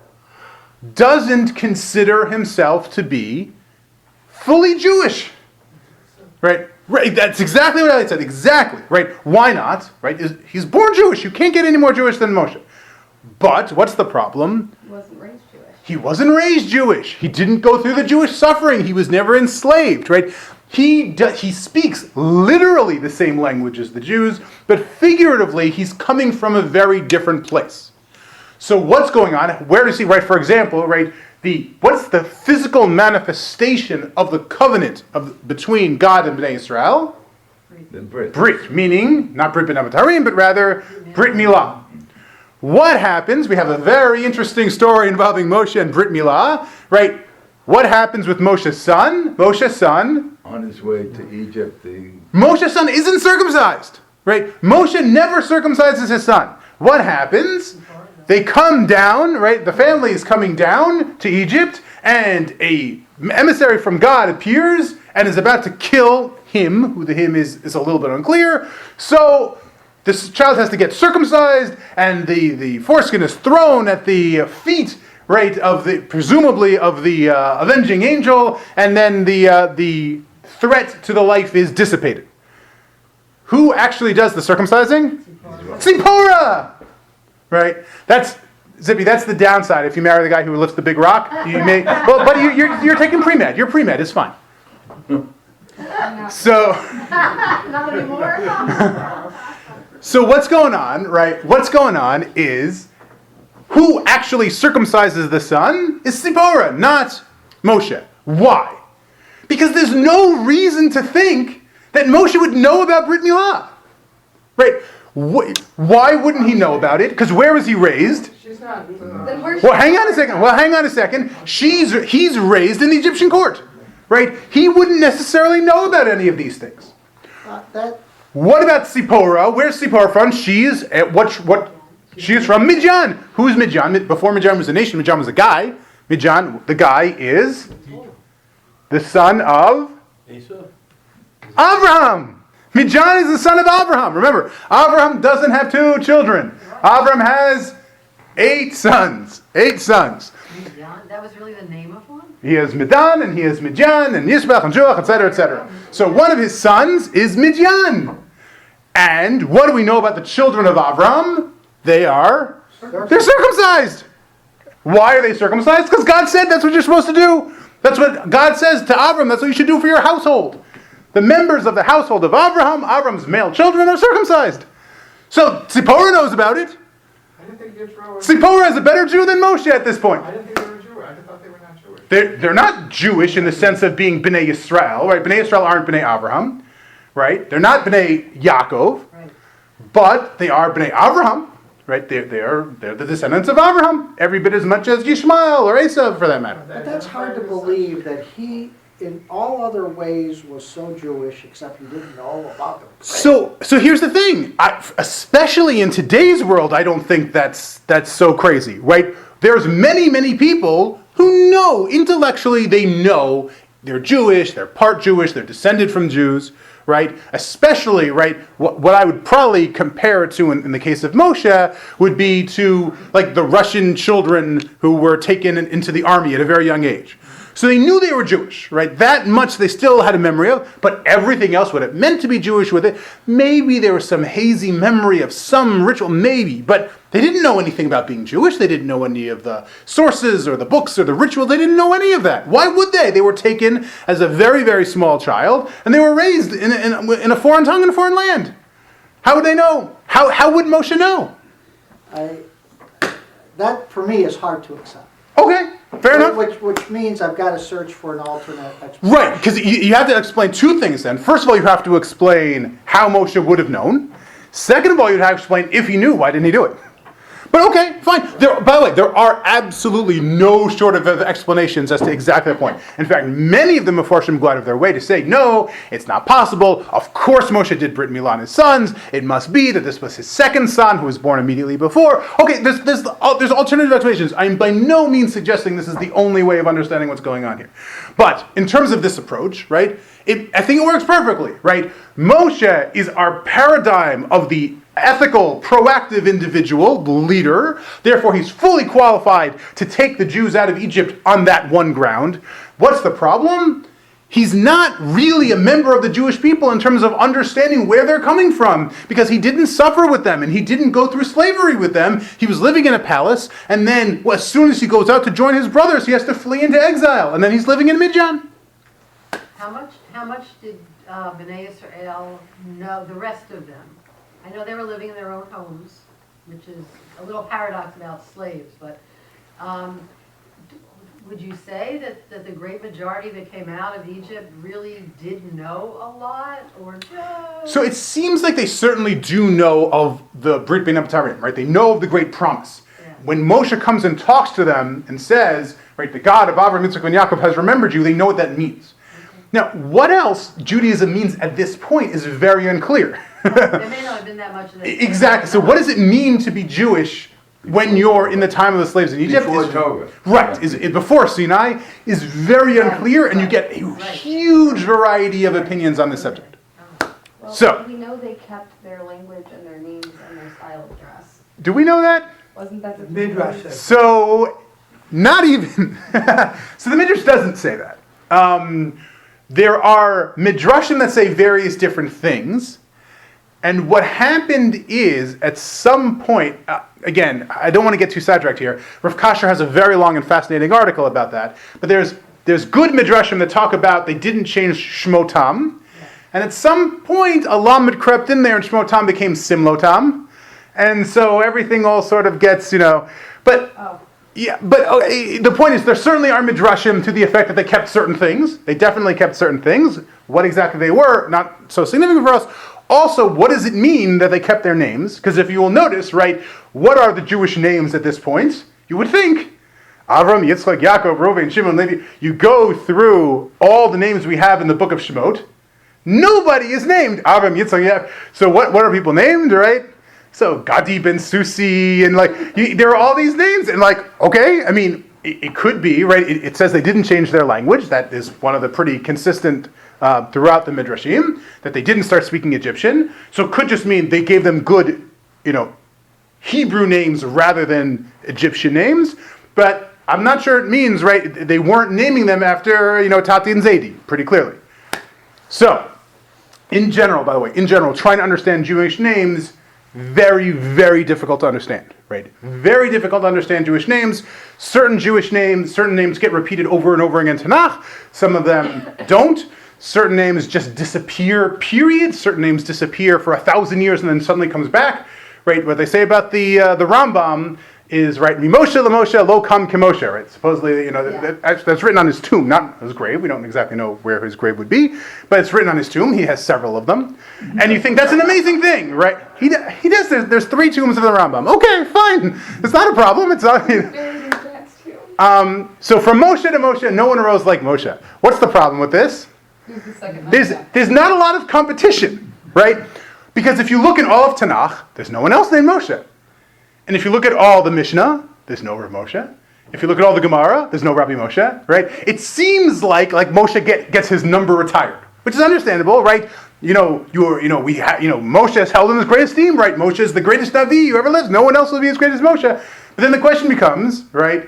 Speaker 1: doesn't consider himself to be fully Jewish. Right? Right, that's exactly what I said. Exactly. Right? Why not? Right? He's born Jewish. You can't get any more Jewish than Moshe. But what's the problem?
Speaker 9: He wasn't raised Jewish.
Speaker 1: He wasn't raised Jewish. He didn't go through the Jewish suffering. He was never enslaved, right? He speaks literally the same language as the Jews, but figuratively, he's coming from a very different place. So what's going on? Where does he, right, for example, right, what's the physical manifestation of the covenant between God and Bnei Israel?
Speaker 2: The Brit.
Speaker 1: Brit, meaning, not Brit Bin Habatarim, but rather Brit Milah. What happens? We have a very interesting story involving Moshe and Brit Milah, right? What happens with Moshe's son? Moshe's son,
Speaker 2: On his way to Egypt,
Speaker 1: Moshe's son isn't circumcised, right? Moshe never circumcises his son. What happens? They come down, right? The family is coming down to Egypt, and a emissary from God appears and is about to kill him, who the him is a little bit unclear. So this child has to get circumcised, and the foreskin is thrown at the feet, right, presumably of the avenging angel, and then the threat to the life is dissipated. Who actually does the circumcising? Tzipporah! Right? That's the downside. If you marry the guy who lifts the big rock, you may. Well, but you're taking pre-med. You're pre-med. It's fine. So.
Speaker 9: Not anymore.
Speaker 1: So what's going on, right? What's going on is who actually circumcises the son is Tzipporah, not Moshe. Why? Because there's no reason to think that Moshe would know about Brit Milah. Right? Why wouldn't he know about it? Because where was he raised?
Speaker 5: She's not,
Speaker 9: Then where's
Speaker 1: Well, hang on a second. He's raised in the Egyptian court, right? He wouldn't necessarily know about any of these things.
Speaker 8: That,
Speaker 1: What about Sipporah? Where's Sipporah from? She's from Midian. Who's Midian? Before Midian was a nation, Midian was a guy. Midian, the guy is the son of Abraham. Midian is the son of Abraham. Remember, Abraham doesn't have 2 children. Abraham has 8 sons. 8 sons.
Speaker 3: That was really the name of one?
Speaker 1: He has Midan, and he has Midian, and Yishbach, and Juach, etc., etc. So one of his sons is Midian. And what do we know about the children of Avram? They're circumcised. Why are they circumcised? Because God said that's what you're supposed to do. That's what God says to Avram. That's what you should do for your household. The members of the household of Avram's male children, are circumcised. So Sipporah knows about it.
Speaker 5: I didn't think Yitro was,
Speaker 1: Sipporah is a better Jew than Moshe at this point.
Speaker 5: I didn't think they were Jewish. I thought they were not Jewish.
Speaker 1: They're not Jewish in the sense of being Bnei Yisrael, right? Bnei Yisrael aren't Bnei Avraham, right? They're not Bnei Yaakov,
Speaker 3: Right.
Speaker 1: but they are Bnei Avraham, right? They're the descendants of Avraham, every bit as much as Yishmael or Esav for that matter.
Speaker 8: but that's hard to believe that he, in all other ways, was so Jewish, except he didn't know about them.
Speaker 1: So here's the thing. Especially in today's world, I don't think that's so crazy, right? There's many people who know, intellectually, they know they're Jewish, they're part Jewish, they're descended from Jews, right? Especially, right, what I would probably compare it to in the case of Moshe would be to, like, the Russian children who were taken into the army at a very young age. So they knew they were Jewish, right? That much they still had a memory of, but everything else, what it meant to be Jewish with it, maybe there was some hazy memory of some ritual, maybe, but they didn't know anything about being Jewish. They didn't know any of the sources or the books or the ritual. They didn't know any of that. Why would they? They were taken as a very small child, and they were raised in a foreign tongue in a foreign land. How would they know? How would Moshe know?
Speaker 8: That, for me, is hard to accept.
Speaker 1: Okay, fair enough.
Speaker 8: Which means I've got to search for an alternate explanation.
Speaker 1: Right, because you have to explain 2 things then. First of all, you have to explain how Moshe would have known. Second of all, you'd have to explain if he knew, why didn't he do it? But okay, fine. By the way, there are absolutely no shortage of explanations as to exactly that point. In fact, many of the Mefarshim go out of their way to say, no, it's not possible. Of course Moshe did Brit Milah on his sons. It must be that this was his second son who was born immediately before. Okay, there's alternative explanations. I'm by no means suggesting this is the only way of understanding what's going on here. But in terms of this approach, right, I think it works perfectly, right? Moshe is our paradigm of the ethical, proactive individual, the leader. Therefore, he's fully qualified to take the Jews out of Egypt on that one ground. What's the problem? He's not really a member of the Jewish people in terms of understanding where they're coming from, because he didn't suffer with them and he didn't go through slavery with them. He was living in a palace, and then as soon as he goes out to join his brothers, he has to flee into exile, and then he's living in Midian.
Speaker 3: How much did Bnei Israel know, the rest of them? I know they were living in their own homes, which is a little paradox about slaves, but would you say that the great majority that came out of Egypt really did know a lot, or just...
Speaker 1: So it seems like they certainly do know of the Brit Bein HaBetarim, right? They know of the great promise.
Speaker 3: Yeah.
Speaker 1: When Moshe comes and talks to them and says, right, the God of Avraham, Yitzchak, and Yaakov has remembered you, they know what that means. Now, what else Judaism means at this point is very unclear.
Speaker 3: There may not have been that much of that.
Speaker 1: Exactly. So what does it mean to be Jewish when you're in the time of the slaves in Egypt?
Speaker 2: Before Torah.
Speaker 1: Right. Is before Sinai is very unclear, and you get a huge variety of opinions on this subject.
Speaker 9: Well,
Speaker 1: So-
Speaker 9: we know they kept their language and their names and their style of dress.
Speaker 1: Do we know that?
Speaker 9: Wasn't that the
Speaker 10: Midrash says.
Speaker 1: So, not even. So the Midrash doesn't say that. There are Midrashim that say various different things. And what happened is, at some point, again, I don't want to get too sidetracked here. Rav Kasher has a very long and fascinating article about that. But there's good Midrashim that talk about they didn't change Shmotam. And at some point, a Lamed crept in there and Shmotam became Simlotam. And so everything all sort of gets, but...
Speaker 9: Oh.
Speaker 1: Yeah, but the point is, there certainly are midrashim to the effect that they kept certain things. They definitely kept certain things. What exactly they were, not so significant for us. Also, what does it mean that they kept their names? Because if you will notice, right, what are the Jewish names at this point? You would think Avram, Yitzchak, Yaakov, Reuven, Shimon, Levi. You go through all the names we have in the book of Shemot. Nobody is named Avram, Yitzchak, Yaakov. So what are people named, right? So Gadi ben Susi, and there are all these names, and okay, I mean, it could be, right? It says they didn't change their language. That is one of the pretty consistent throughout the Midrashim, that they didn't start speaking Egyptian. So it could just mean they gave them good, Hebrew names rather than Egyptian names. But I'm not sure it means, right, they weren't naming them after, Tati and Zaidi, pretty clearly. So, in general, trying to understand Jewish names, very, very difficult to understand, right? Very difficult to understand Jewish names. Certain names get repeated over and over again in Tanakh. Some of them don't. Certain names just disappear, period. Certain names disappear for 1,000 years and then suddenly comes back, right? What they say about the Rambam is, right, Mimoshe Lamoshe Lo Kam Kemoshe, right? Supposedly, that's written on his tomb, not his grave. We don't exactly know where his grave would be, but it's written on his tomb. He has several of them. And you think that's an amazing thing, right? He does. There's 3 tombs of the Rambam. Okay, fine. It's not a problem. It's not, So from Moshe to Moshe, no one arose like Moshe. What's the problem with this? There's not a lot of competition, right? Because if you look in all of Tanakh, there's no one else named Moshe. And if you look at all the Mishnah, there's no Rav Moshe. If you look at all the Gemara, there's no Rabbi Moshe, right? It seems like Moshe gets his number retired, which is understandable, right? Moshe is held in his great esteem, right? Moshe is the greatest Navi who ever lived. No one else will be as great as Moshe. But then the question becomes, right?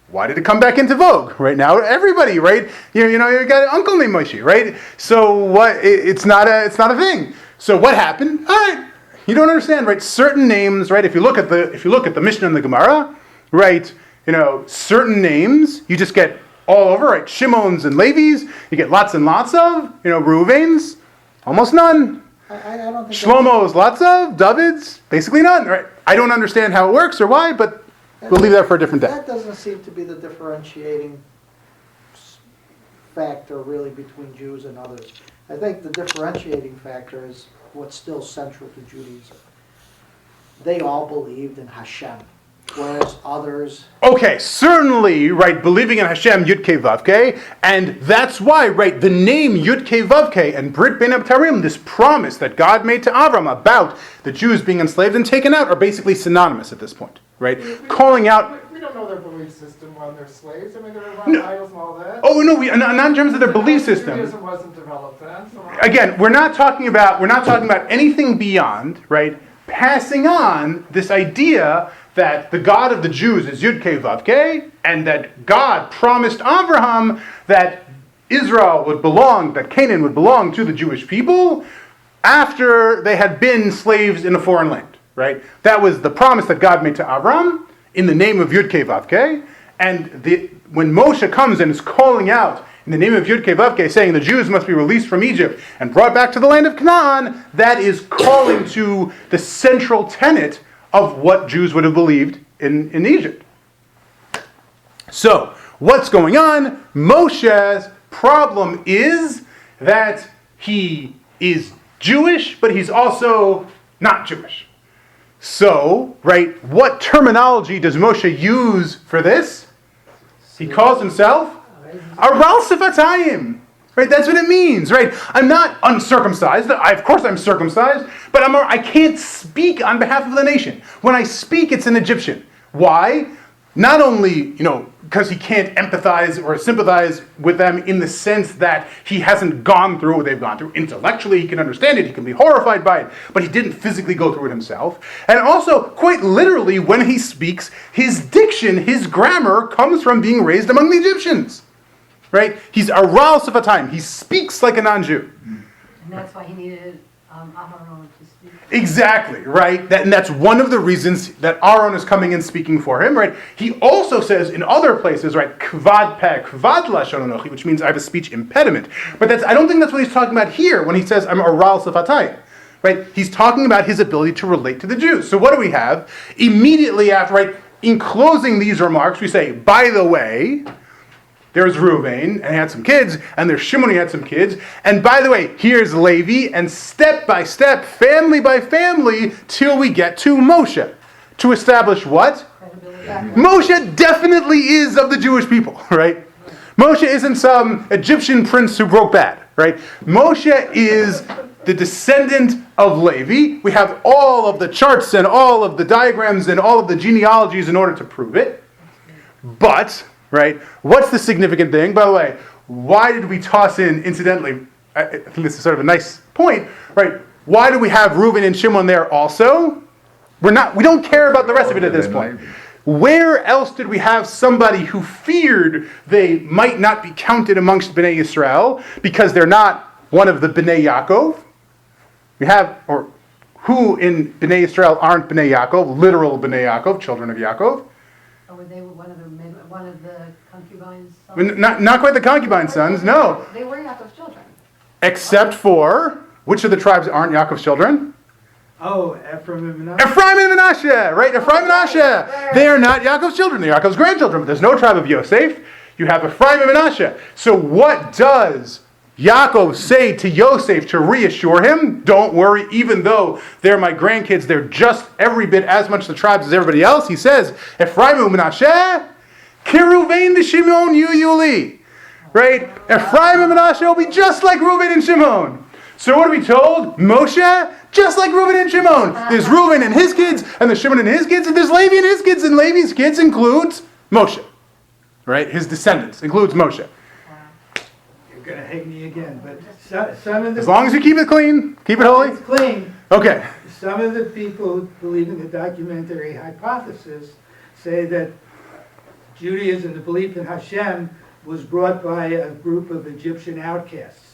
Speaker 1: Why did it come back into vogue? Right now, everybody, right? You got an uncle named Moshe, right? So what? It's not a thing. So what happened? All right. You don't understand, right? Certain names, right? If you look at the Mishnah and the Gemara, right? Certain names you just get all over, right? Shimons and Levis, you get lots and lots of. Reuvens, almost none.
Speaker 8: I don't think
Speaker 1: Shlomo's lots of. David's basically none, right? I don't understand how it works or why, but we'll leave that for a different day.
Speaker 8: That doesn't seem to be the differentiating factor really between Jews and others. I think the differentiating factor is what's still central to Judaism. They all believed in Hashem, whereas others...
Speaker 1: Okay, certainly, right, believing in Hashem, Yud-Kei Vav-Kei, and that's why, right, the name Yud-Kei Vav-Kei and Brit Bein Abtarim, this promise that God made to Avram about the Jews being enslaved and taken out, are basically synonymous at this point, right? Calling out...
Speaker 7: We don't know their belief system when they're slaves. I mean, they're around idols and all that.
Speaker 1: Oh no, not in terms of their belief system.
Speaker 7: Judaism wasn't developed then. So
Speaker 1: Again, we're not talking about anything beyond, right? Passing on this idea that the God of the Jews is Yud-Kei Vav-Kei, and that God promised Abraham that Israel would belong, that Canaan would belong to the Jewish people after they had been slaves in a foreign land, right? That was the promise that God made to Abraham in the name of Yud-Kei Vav-Kei, and when Moshe comes and is calling out in the name of Yud-Kei Vav-Kei, saying the Jews must be released from Egypt and brought back to the land of Canaan, that is calling to the central tenet of what Jews would have believed in Egypt. So, what's going on? Moshe's problem is that he is Jewish, but he's also not Jewish. So, right, what terminology does Moshe use for this? He calls himself Aral Sifatayim. Right, that's what it means, right? I'm not uncircumcised. Of course I'm circumcised, but I can't speak on behalf of the nation. When I speak, it's in Egyptian. Why? Not only, because he can't empathize or sympathize with them in the sense that he hasn't gone through what they've gone through. Intellectually, he can understand it. He can be horrified by it, but he didn't physically go through it himself. And also, quite literally, when he speaks, his diction, his grammar, comes from being raised among the Egyptians. Right? He's Aral Sifatayim. He speaks like a non-Jew.
Speaker 3: And that's why he needed Aharon to speak.
Speaker 1: Exactly, right? And that's one of the reasons that Aaron is coming and speaking for him, right? He also says in other places, right, Kvad peh, kvad lashon anochi, which means I have a speech impediment. But I don't think that's what he's talking about here when he says I'm Aral Sifatayim. Right? He's talking about his ability to relate to the Jews. So what do we have? Immediately after, right, in closing these remarks, we say, by the way, There's Reuven, and he had some kids, and there's Shimon, he had some kids. And by the way, here's Levi, and step by step, family by family, till we get to Moshe. To establish what? Moshe definitely is of the Jewish people, right? Moshe isn't some Egyptian prince who broke bad, right? Moshe is the descendant of Levi. We have all of the charts and all of the diagrams and all of the genealogies in order to prove it. But, right, what's the significant thing? By the way, why did we toss in, incidentally, I think this is sort of a nice point, right? Why do we have Reuben and Shimon there also? We don't care about the rest of it at this point. Where else did we have somebody who feared they might not be counted amongst Bnei Yisrael because they're not one of the Bnei Yaakov? We have, or who in Bnei Yisrael aren't Bnei Yaakov, literal Bnei Yaakov, children of Yaakov?
Speaker 3: Or were they one of the concubines?
Speaker 1: Not quite the concubine sons, no.
Speaker 9: They were Yaakov's children.
Speaker 1: Except for, which of the tribes aren't Yaakov's children?
Speaker 10: Oh, Ephraim and Manasseh.
Speaker 1: Ephraim and Manasseh, right? Ephraim and Manasseh. They are not Yaakov's children. They're Yaakov's grandchildren. But there's no tribe of Yosef. You have Ephraim and Manasseh. So what does Yaakov say to Yosef to reassure him? Don't worry, even though they're my grandkids, they're just every bit as much the tribes as everybody else. He says, Ephraim and Manasseh, Kiruvain v'Shimon Yuli. Right? Ephraim and Manasseh will be just like Reuben and Shimon. So what are we told? Moshe, just like Reuben and Shimon. There's Reuben and his kids, and there's Shimon and his kids, and there's Levi and his kids, and Levi's kids includes Moshe. Right? His descendants includes Moshe.
Speaker 10: You're going to hate me again, but some of the...
Speaker 1: As long as you keep it clean, keep it holy.
Speaker 10: It's clean.
Speaker 1: Okay.
Speaker 10: Some of the people who believe in the documentary hypothesis say that Judaism, the belief in Hashem, was brought by a group of Egyptian outcasts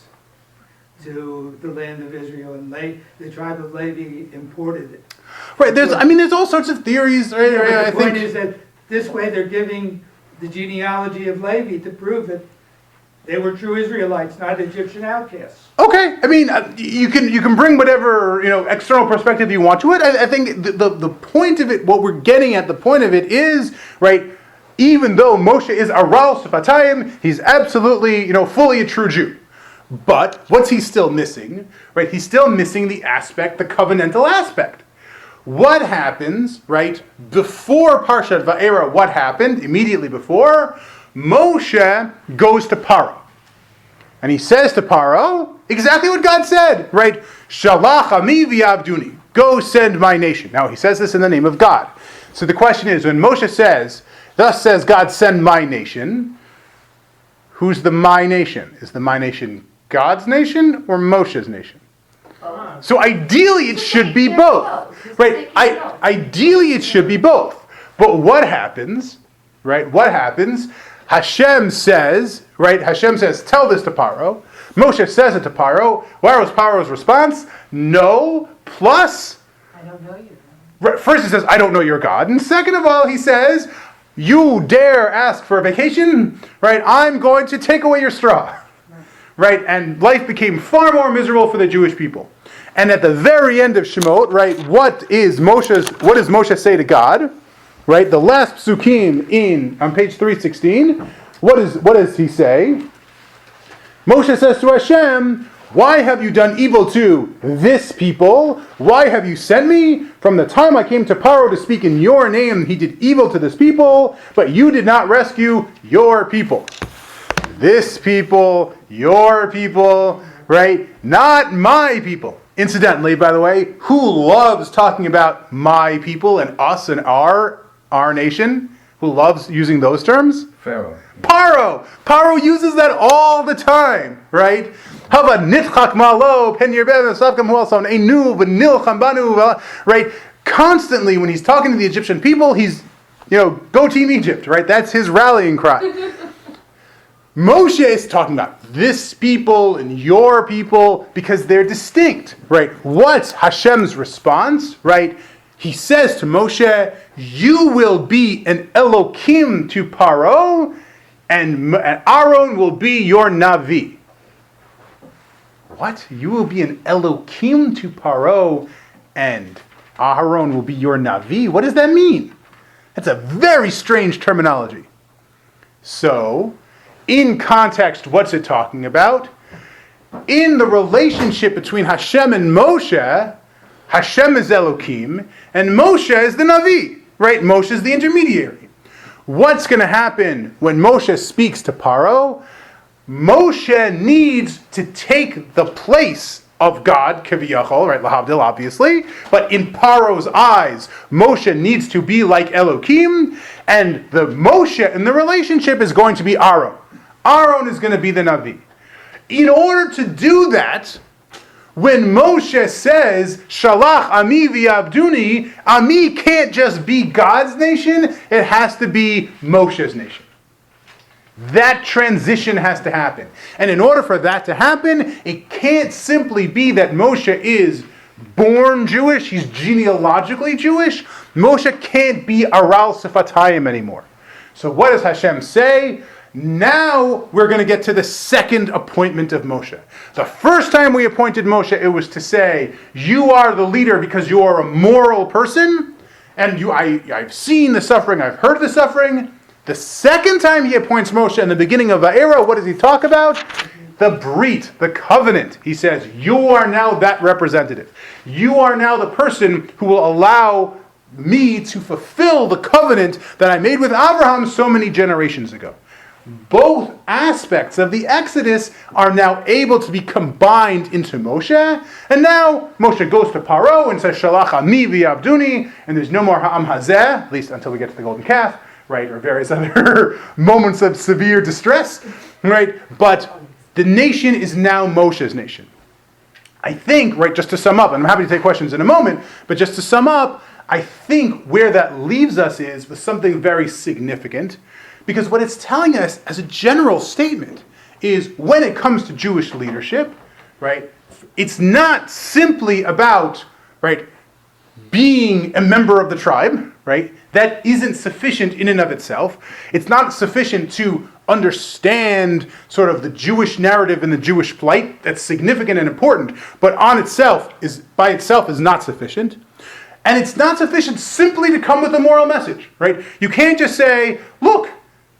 Speaker 10: to the land of Israel, and the tribe of Levi imported it.
Speaker 1: Right, there's all sorts of theories. Right,
Speaker 10: The point is that this way they're giving the genealogy of Levi to prove that they were true Israelites, not Egyptian outcasts.
Speaker 1: Okay, you can bring whatever external perspective you want to it. I think the point of it, what we're getting at, the point of it is, right, even though Moshe is Aral Safatayim, he's absolutely fully a true Jew. But what's he still missing? Right, he's still missing the covenantal aspect. What happens, right, before Parshat Vaera, what happened immediately before? Moshe goes to Paro. And he says to Paro exactly what God said, right? Shalach ami v'yavduni. Go send my nation. Now he says this in the name of God. So the question is, when Moshe says, thus says God, send my nation, who's the my nation? Is the my nation God's nation or Moshe's nation? So ideally it should be both. Right? Ideally it should be both. But what happens? Right? What happens? Hashem says, tell this to Paro. Moshe says it to Paro. What was Paro's response? No, plus...
Speaker 3: I don't know you.
Speaker 1: First he says, I don't know your God. And second of all, he says, you dare ask for a vacation? Right? I'm going to take away your straw. Right? And life became far more miserable for the Jewish people. And at the very end of Shemot, right, what does Moshe say to God? Right, the last psukim on page 316, what does he say? Moshe says to Hashem, why have you done evil to this people? Why have you sent me? From the time I came to Paro to speak in your name, he did evil to this people, but you did not rescue your people. This people, your people, right? Not my people. Incidentally, by the way, who loves talking about my people and us and our nation? Who loves using those terms?
Speaker 2: Pharaoh.
Speaker 1: Paro. Paro uses that all the time, right? Hava nitchak malo pen yirbeh v'savkam hualson enu v'nilcham banu, right? Constantly, when he's talking to the Egyptian people, he's, go Team Egypt, right? That's his rallying cry. Moshe is talking about this people and your people because they're distinct, right? What's Hashem's response, right? He says to Moshe, you will be an Elokim to Paro, and Aaron will be your Navi. What? You will be an Elokim to Paro, and Aaron will be your Navi? What does that mean? That's a very strange terminology. So, In context, what's it talking about? In the relationship between Hashem and Moshe, Hashem is Elohim, and Moshe is the Navi, right? Moshe is the intermediary. What's going to happen when Moshe speaks to Paro? Moshe needs to take the place of God, Kiviyachol, right? Lahavdil, obviously. But in Paro's eyes, Moshe needs to be like Elohim, and the Moshe in the relationship is going to be Aaron. Aaron is going to be the Navi. In order to do that, when Moshe says, Shalach Ami v'Abduni, Ami can't just be God's nation, it has to be Moshe's nation. That transition has to happen. And in order for that to happen, it can't simply be that Moshe is born Jewish, he's genealogically Jewish. Moshe can't be Aral Sifatayim anymore. So what does Hashem say? Now we're going to get to the second appointment of Moshe. The first time we appointed Moshe, it was to say, you are the leader because you are a moral person, and I've seen the suffering, I've heard the suffering. The second time he appoints Moshe in the beginning of Vaera, what does he talk about? The Brit, the covenant. He says, you are now that representative. You are now the person who will allow me to fulfill the covenant that I made with Abraham so many generations ago. Both aspects of the Exodus are now able to be combined into Moshe. And now Moshe goes to Paro and says, Shalach Ami v'Abduni, and there's no more Ha'am Hazeh, at least until we get to the golden calf, right, or various other moments of severe distress, right? But the nation is now Moshe's nation. I think, right, just to sum up, and I'm happy to take questions in a moment, but just to sum up, I think where that leaves us is with something very significant. Because what it's telling us as a general statement is when it comes to Jewish leadership, right, it's not simply about, right, being a member of the tribe, right? That isn't sufficient in and of itself. It's not sufficient to understand sort of the Jewish narrative and the Jewish plight. That's significant and important, but by itself is not sufficient. And it's not sufficient simply to come with a moral message, right? You can't just say, look,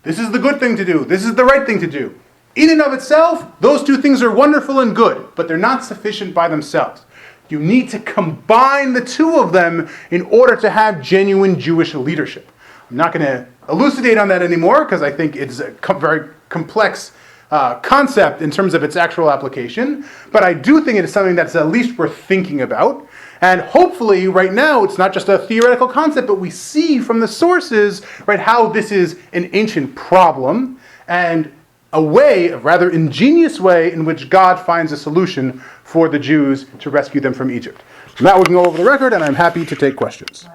Speaker 1: this is the good thing to do. This is the right thing to do. In and of itself, those two things are wonderful and good, but they're not sufficient by themselves. You need to combine the two of them in order to have genuine Jewish leadership. I'm not going to elucidate on that anymore because I think it's a very complex concept in terms of its actual application, but I do think it is something that's at least worth thinking about. And hopefully, right now, it's not just a theoretical concept, but we see from the sources, right, how this is an ancient problem and a rather ingenious way in which God finds a solution for the Jews to rescue them from Egypt. Now we can go over the record, and I'm happy to take questions.